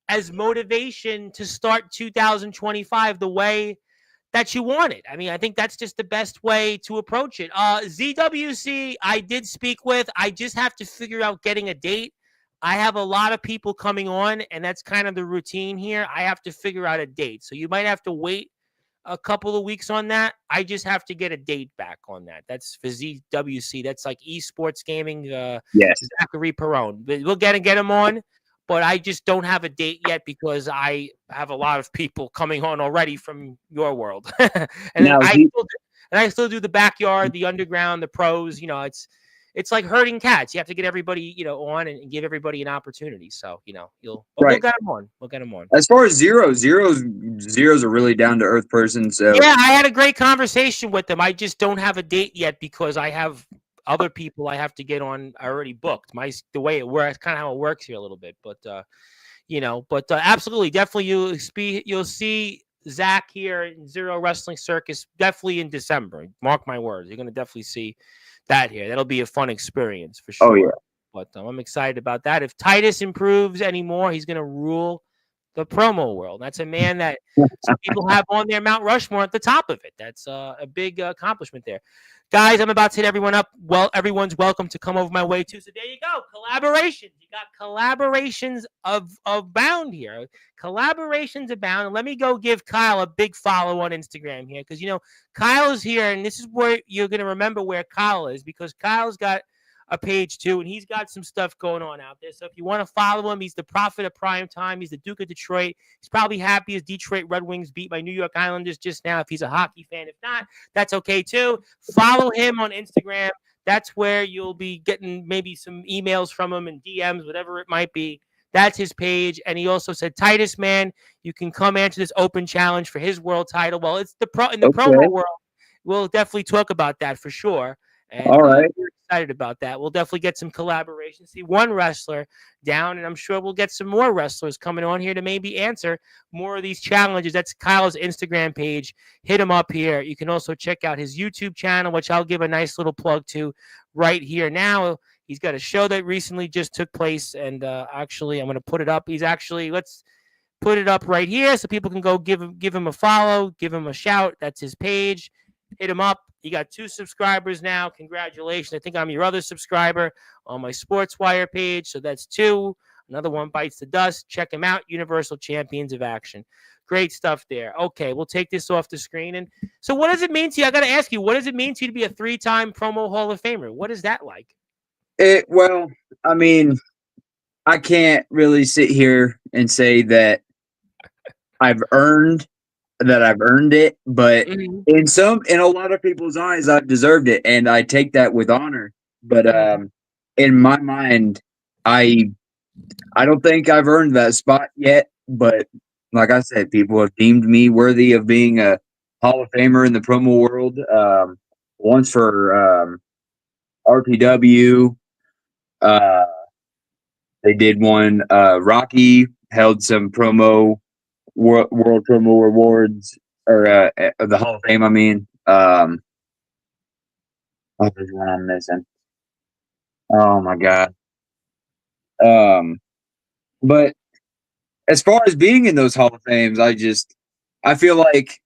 as motivation to start 2025 the way that you want it. I mean, I think that's just the best way to approach it. ZWC, I did speak with. I just have to figure out getting a date. I have a lot of people coming on, and that's kind of the routine here. I have to figure out a date. So you might have to wait a couple of weeks on that. I just have to get a date back on that. That's for ZWC. That's like esports gaming. Yes. Zachary Perone. We'll get him on, but I just don't have a date yet because I have a lot of people coming on already from your world. And then I still do the backyard, the underground, the pros. It's like herding cats. You have to get everybody, on and give everybody an opportunity. So, we'll get them on. We'll get them on. As far as Zero's a really down to earth person. So yeah, I had a great conversation with them. I just don't have a date yet because I have other people I have to get on already booked. The way it works, kind of how it works here a little bit. But absolutely, definitely you'll see Zach here in Zero Wrestling Circus definitely in December. Mark my words, you're gonna definitely see that here. That'll be a fun experience for sure. Oh yeah. But I'm excited about that. If Titus improves anymore, he's gonna rule the promo world. That's a man that some people have on their Mount Rushmore at the top of it. That's a big accomplishment there. Guys, I'm about to hit everyone up. Well, everyone's welcome to come over my way too. So there you go. Collaborations. You got collaborations abound here. Collaborations abound. And let me go give Kyle a big follow on Instagram here because, Kyle is here. And this is where you're going to remember where Kyle is because Kyle's got a page too, and he's got some stuff going on out there. So if you want to follow him, he's the prophet of prime time. He's the Duke of Detroit. He's probably happy as Detroit Red Wings beat my New York Islanders just now. If he's a hockey fan, if not, that's okay too. Follow him on Instagram. That's where you'll be getting maybe some emails from him and DMs, whatever it might be. That's his page. And he also said, Titus, man, you can come answer this open challenge for his world title. Well, it's in the promo world. We'll definitely talk about that for sure. And all right. We're excited about that. We'll definitely get some collaboration. See one wrestler down, and I'm sure we'll get some more wrestlers coming on here to maybe answer more of these challenges. That's Kyle's Instagram page. Hit him up here. You can also check out his YouTube channel, which I'll give a nice little plug to right here now. He's got a show that recently just took place, and actually, I'm going to put it up. Let's put it up right here so people can go give him a follow, give him a shout. That's his page. Hit him up. You got 2 subscribers now. Congratulations. I think I'm your other subscriber on my Sportswire page. So that's 2. Another one bites the dust. Check him out. Universal Champions of Action. Great stuff there. Okay, we'll take this off the screen. And so what does it mean to you? I got to ask you, what does it mean to you to be a 3-time Promo Hall of Famer? What is that like? Well, I mean, I can't really sit here and say that I've earned it, but in a lot of people's eyes, I've deserved it, and I take that with honor. But in my mind, I don't think I've earned that spot yet. But like I said, people have deemed me worthy of being a Hall of Famer in the promo world. Once for RPW, they did one. Rocky held some World Promo Awards or the Hall of Fame. I mean, there's one I'm missing. Oh my god. But as far as being in those Hall of Fames, I feel like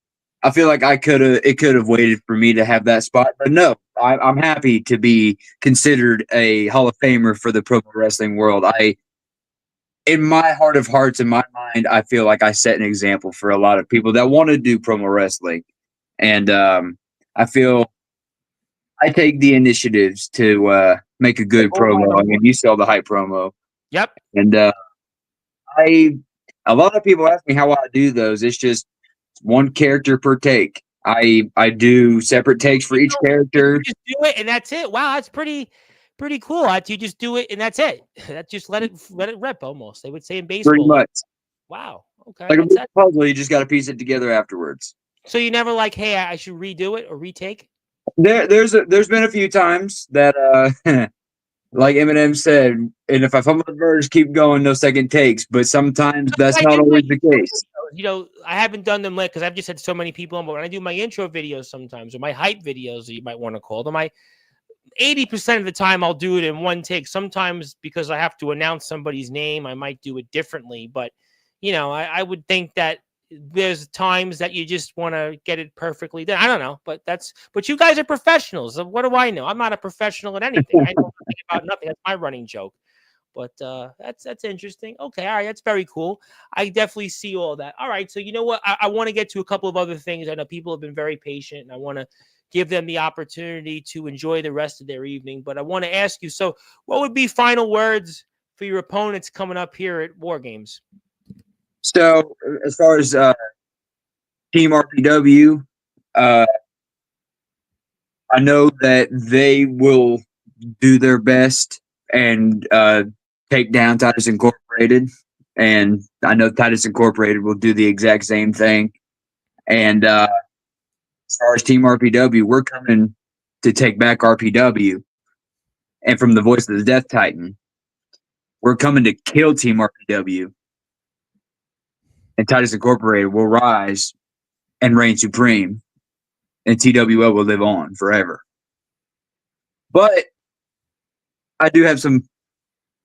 it could have waited for me to have that spot. But no, I'm happy to be considered a Hall of Famer for the pro wrestling world. in my heart of hearts, in my mind, I feel like I set an example for a lot of people that want to do promo wrestling. And I feel I take the initiatives to make a good promo. I mean, you sell the hype promo. Yep. And a lot of people ask me how I do those. It's just one character per take. I do separate takes for each character. You just do it and that's it. Wow, that's pretty cool. You just do it and that's it. That just let it rip almost. They would say in baseball. Pretty much. Wow. Okay. Like a big puzzle, you just got to piece it together afterwards. So you never like, hey, I should redo it or retake? There's been a few times that like Eminem said, and if I fumble the verse, keep going, no second takes. But sometimes that's not always the case. You know, I haven't done them because I've just had so many people on, but when I do my intro videos sometimes, or my hype videos, you might want to call them, 80% of the time I'll do it in one take. Sometimes because I have to announce somebody's name, I might do it differently. But, you know, I would think that there's times that you just want to get it perfectly done. I don't know, but you guys are professionals. What do I know? I'm not a professional at anything. I know nothing about nothing. That's my running joke. But that's interesting. Okay, all right, that's very cool. I definitely see all that. All right, so you know what? I want to get to a couple of other things. I know people have been very patient, and I want to give them the opportunity to enjoy the rest of their evening. But I want to ask you, so what would be final words for your opponents coming up here at War Games? So as far as Team RPW, I know that they will do their best and take down Titus Incorporated, and I know Titus Incorporated will do the exact same thing. And as far as Team RPW, we're coming to take back RPW. And from the voice of the Death Titan, we're coming to kill Team RPW. And Titus Incorporated will rise and reign supreme, and TWO will live on forever. But I do have some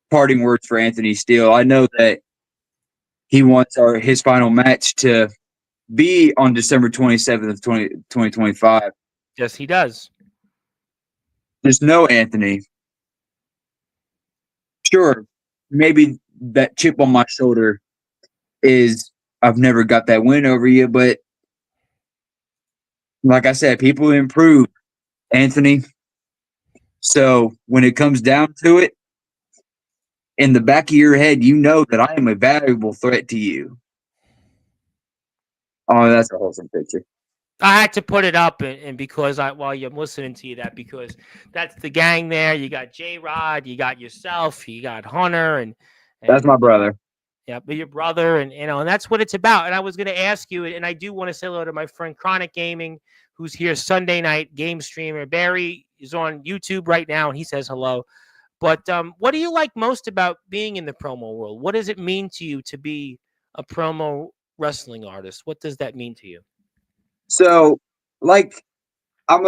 parting words for Anthony Steele. I know that he wants his final match to be on December 27th, 2025. Yes, he does. Just know, Anthony, sure, maybe that chip on my shoulder is I've never got that win over you, but like I said, people improve, Anthony. So when it comes down to it, in the back of your head, you know that I am a valuable threat to you. Oh, that's a wholesome picture. I had to put it up, and because while you're listening to you, because that's the gang there. You got J-Rod, you got yourself, you got Hunter, and that's my brother. Yeah, but your brother, and and that's what it's about. And I was going to ask you, and I do want to say hello to my friend Chronic Gaming, who's here Sunday night game streamer. Barry is on YouTube right now, and he says hello. But what do you like most about being in the promo world? What does it mean to you to be a promo wrestling artist? What does that mean to you? So, like, I'm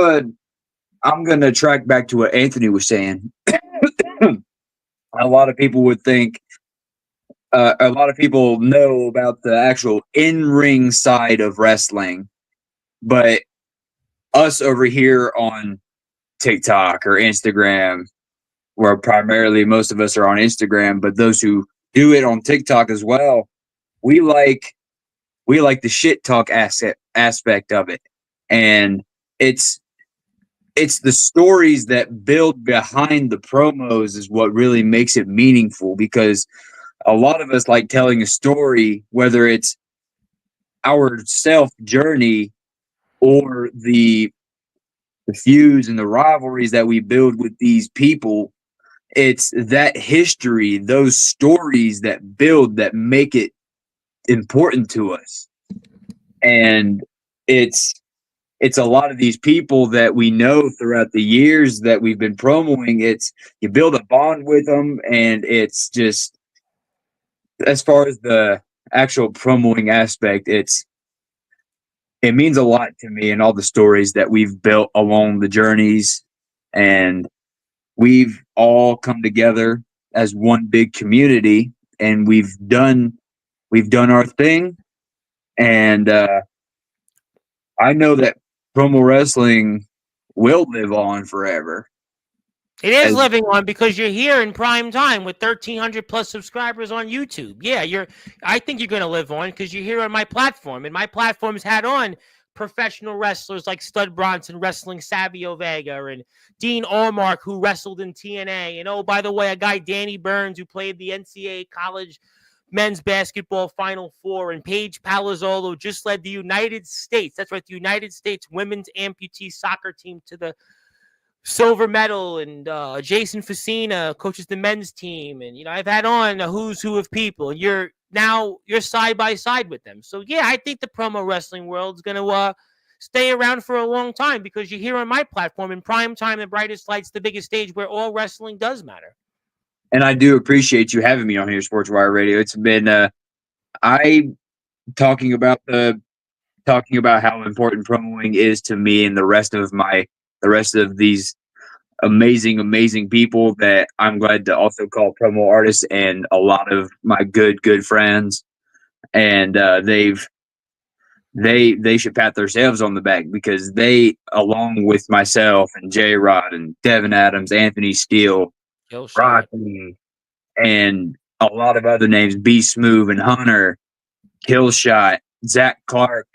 gonna track back to what Anthony was saying. A lot of people would think. A lot of people know about the actual in-ring side of wrestling, but us over here on TikTok or Instagram, where primarily most of us are on Instagram, but those who do it on TikTok as well, we like the shit talk aspect of it, and it's the stories that build behind the promos is what really makes it meaningful, because a lot of us like telling a story, whether it's our self journey or the feuds and the rivalries that we build with these people. It's that history, those stories that build, that make it important to us. And it's a lot of these people that we know throughout the years that we've been promoting. It's, you build a bond with them, and it's just, as far as the actual promoting aspect, it means a lot to me, and all the stories that we've built along the journeys, and we've all come together as one big community, and we've done our thing. And I know that promo wrestling will live on forever. It is living on because you're here in prime time with 1,300 plus subscribers on YouTube. Yeah, I think you're going to live on because you're here on my platform, and my platform's had on professional wrestlers like Stud Bronson wrestling Savio Vega and Dean Allmark, who wrestled in TNA. And oh, by the way, a guy, Danny Burns, who played the NCAA college men's basketball Final Four, and Paige Palazzolo just led the United States. That's right, the United States women's amputee soccer team to the silver medal, and Jason Facina coaches the men's team, and I've had on a who's who of people, and you're side by side with them. So yeah, I think the promo wrestling world's gonna stay around for a long time because you're here on my platform in prime time, the brightest lights, the biggest stage where all wrestling does matter. And I do appreciate you having me on here, Sportswire Radio. It's been talking about how important promoing is to me and the rest of these amazing people that I'm glad to also call promo artists, and a lot of my good friends. And they should pat themselves on the back because they, along with myself and J-Rod and Devin Adams, Anthony Steele, Rocky, and a lot of other names, B Smooth and Hunter, Killshot, Zach Clark.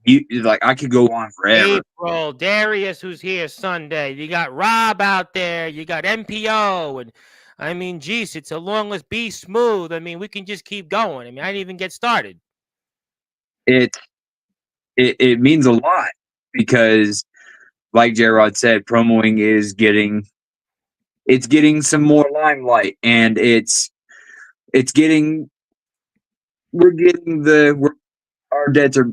I could go on forever. April, Darius, who's here Sunday. You got Rob out there. You got MPO, and I mean, geez, it's a long list. Be Smooth. I mean, we can just keep going. I mean, I didn't even get started. It means a lot because, like J-Rod said, promoing is getting some more limelight, and our debts are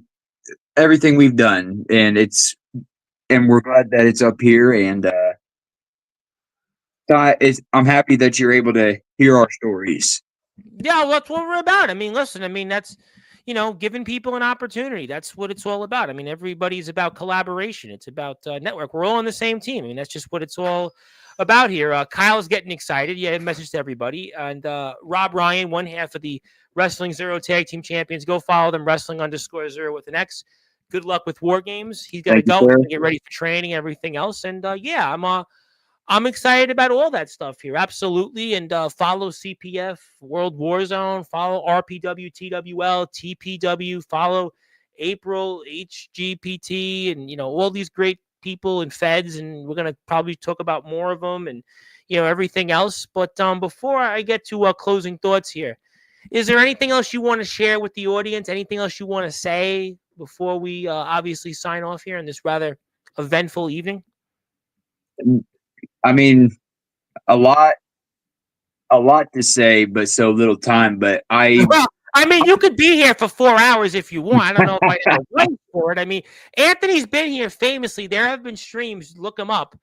everything we've done, and we're glad that it's up here, and I'm happy that you're able to hear our stories. Yeah, well, that's what we're about. I mean, listen, that's giving people an opportunity. That's what it's all about. I mean, everybody's about collaboration. It's about network. We're all on the same team. I mean, that's just what it's all about here. Kyle's getting excited. Yeah, a message to everybody. And Rob Ryan, one half of the Wrestling Zero Tag Team Champions. Go follow them, Wrestling_Zero with an X. Good luck with War Games. He's going to go get ready for training, everything else. And yeah, I'm excited about all that stuff here. Absolutely. And follow CPF, World War Zone, follow RPW, TWL, TPW, follow April, HGPT, and, all these great people and feds. And we're going to probably talk about more of them and, everything else. But before I get to closing thoughts here, is there anything else you want to share with the audience? Anything else you want to say before we obviously sign off here in this rather eventful evening? I mean, a lot to say, but so little time. But you could be here for 4 hours if you want. I don't know if I have a wait for it. I mean, Anthony's been here famously. There have been streams. Look them up.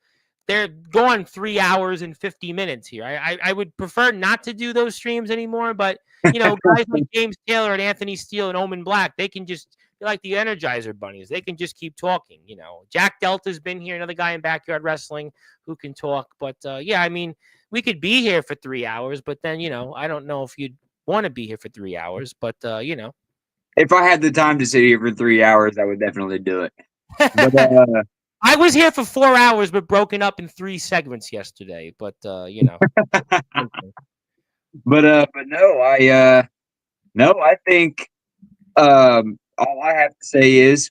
They're going 3 hours and 50 minutes here. I would prefer not to do those streams anymore, but guys like James Taylor and Anthony Steele and Omen Black, they're like the Energizer Bunnies. They can just keep talking. Jack Delta's been here, another guy in Backyard Wrestling who can talk. But yeah, I mean, we could be here for 3 hours, but then I don't know if you'd want to be here for 3 hours. But if I had the time to sit here for 3 hours, I would definitely do it. But, I was here for 4 hours, but broken up in 3 segments yesterday. But but no, I think all I have to say is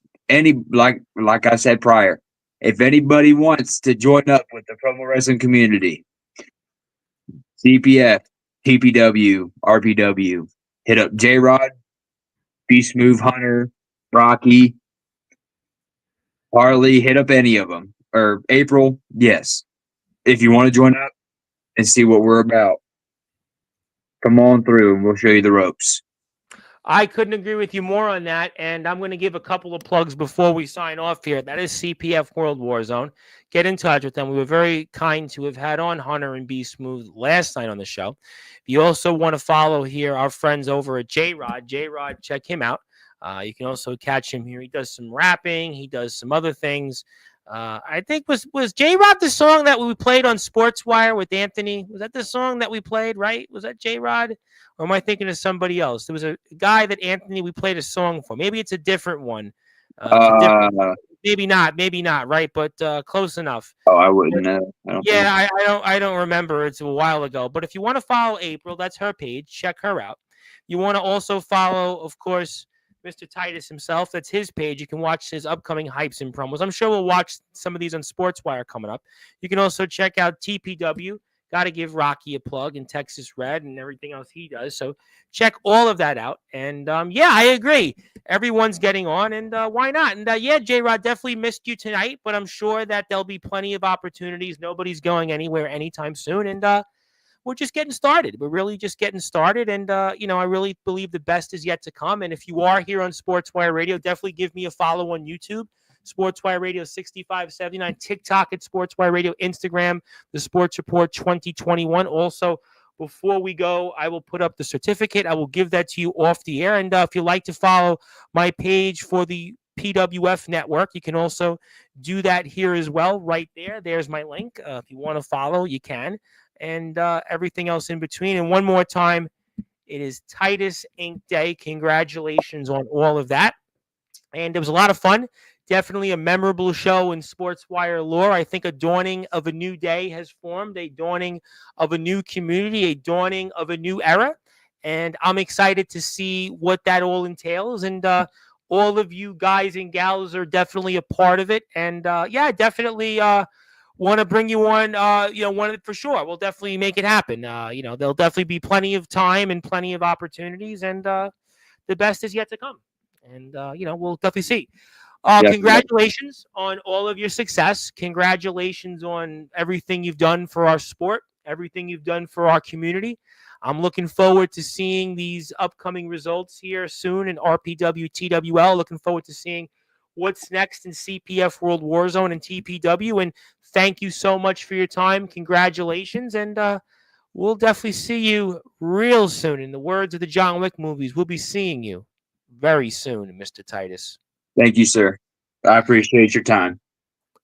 like I said prior, if anybody wants to join up with the promo wrestling community, CPF, TPW, RPW, hit up J-Rod, B Smooth, Hunter, Rocky, Harley, hit up any of them. Or April, yes. If you want to join up and see what we're about, come on through and we'll show you the ropes. I couldn't agree with you more on that. And I'm going to give a couple of plugs before we sign off here. That is CPF World War Zone. Get in touch with them. We were very kind to have had on Hunter and B Smooth last night on the show. If you also want to follow here our friends over at J-Rod, check him out. You can also catch him here. He does some rapping. He does some other things. I think was J-Rod the song that we played on Sportswire with Anthony? Was that the song that we played, right? Was that J-Rod? Or am I thinking of somebody else? There was a guy that we played a song for. Maybe it's a different one. maybe not, right? But close enough. Oh, I wouldn't know. I don't think. Yeah, I don't remember. It's a while ago. But if you want to follow April, that's her page. Check her out. You want to also follow, of course, Mr. Titus himself. That's his page. You can watch his upcoming hypes and promos. I'm sure we'll watch some of these on Sportswire coming up. You can also check out TPW. Got to give Rocky a plug in Texas Red and everything else he does. So check all of that out. And yeah, I agree. Everyone's getting on, and why not? And yeah, J-Rod, definitely missed you tonight, but I'm sure that there'll be plenty of opportunities. Nobody's going anywhere anytime soon. And we're just getting started. We're really just getting started. And, I really believe the best is yet to come. And if you are here on Sportswire Radio, definitely give me a follow on YouTube, Sportswire Radio 6579, TikTok at Sportswire Radio, Instagram, The Sports Report 2021. Also, before we go, I will put up the certificate. I will give that to you off the air. And if you'd like to follow my page for the PWF network, you can also do that here as well. Right there. There's my link. If you want to follow, you can. And everything else in between. And one more time, it is Titus Inc. Day. Congratulations on all of that. And it was a lot of fun. Definitely a memorable show in Sportswire lore. I think a dawning of a new day has formed, a dawning of a new community, a dawning of a new era. And I'm excited to see what that all entails. And all of you guys and gals are definitely a part of it. And yeah, definitely want to bring you on, for sure. We'll definitely make it happen. There'll definitely be plenty of time and plenty of opportunities, and the best is yet to come. And, we'll definitely see. Congratulations on all of your success. Congratulations on everything you've done for our sport, everything you've done for our community. I'm looking forward to seeing these upcoming results here soon in RPW, TWL. Looking forward to seeing what's next in CPF World Warzone and TPW. And thank you so much for your time. Congratulations. And we'll definitely see you real soon. In the words of the John Wick movies, we'll be seeing you very soon, Mr. Titus. Thank you, sir. I appreciate your time.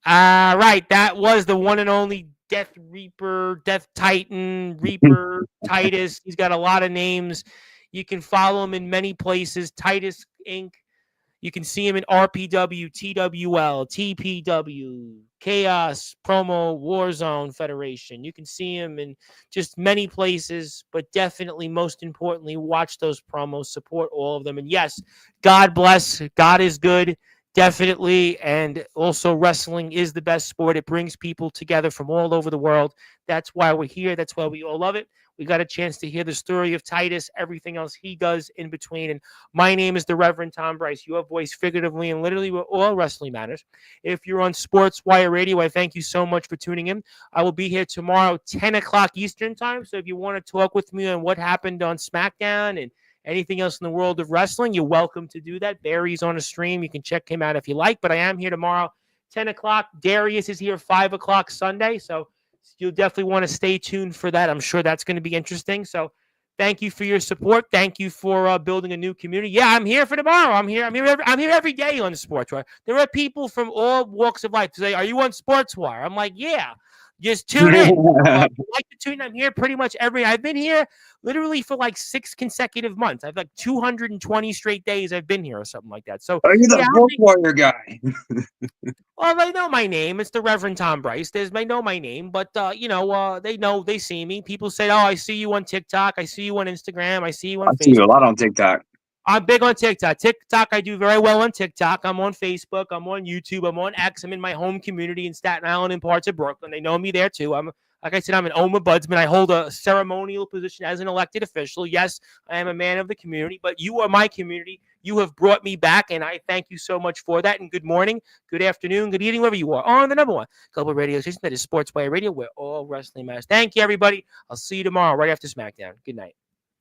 Right. That was the one and only Death Reaper, Death Titan, Reaper, Titus. He's got a lot of names. You can follow him in many places. Titus Inc. You can see him in RPW, TWL, TPW, Chaos, Promo, Warzone Federation. You can see him in just many places, but definitely, most importantly, watch those promos, support all of them. And yes, God bless. God is good, definitely. And also, wrestling is the best sport. It brings people together from all over the world. That's why we're here. That's why we all love it. We got a chance to hear the story of Titus, everything else he does in between. And my name is the Reverend Tom Bryce, your voice figuratively and literally where all wrestling matters. If you're on Sportswire Radio, I thank you so much for tuning in. I will be here tomorrow, 10 o'clock Eastern time. So if you want to talk with me on what happened on SmackDown and anything else in the world of wrestling, you're welcome to do that. Barry's on a stream. You can check him out if you like. But I am here tomorrow, 10 o'clock. Darius is here 5 o'clock Sunday. So you'll definitely want to stay tuned for that. I'm sure that's going to be interesting. So thank you for your support. Thank you for building a new community. Yeah, I'm here for tomorrow. I'm here every day on Sportswire. There are people from all walks of life to say, "Are you on Sportswire?" I'm like, "Yeah." Just tune in. I like to tune in. I'm here pretty much I've been here literally for like 6 consecutive months. I've like 220 straight days I've been here or something like that. So are you the Sportswire guy? Well, they know my name. It's the Reverend Tom Bryce. They know my name, but they see me. People say, "Oh, I see you on TikTok. I see you on Instagram. I see you on Facebook." I see you a lot on TikTok. I'm big on TikTok. I do very well on TikTok. I'm on Facebook. I'm on YouTube. I'm on X. I'm in my home community in Staten Island and parts of Brooklyn. They know me there too. Like I said, I'm an OMA Budsman. I hold a ceremonial position as an elected official. Yes, I am a man of the community, but you are my community. You have brought me back, and I thank you so much for that. And good morning, good afternoon, good evening, wherever you are. On the number one global radio station that is Sportswire Radio, where all wrestling matters. Thank you, everybody. I'll see you tomorrow right after SmackDown. Good night.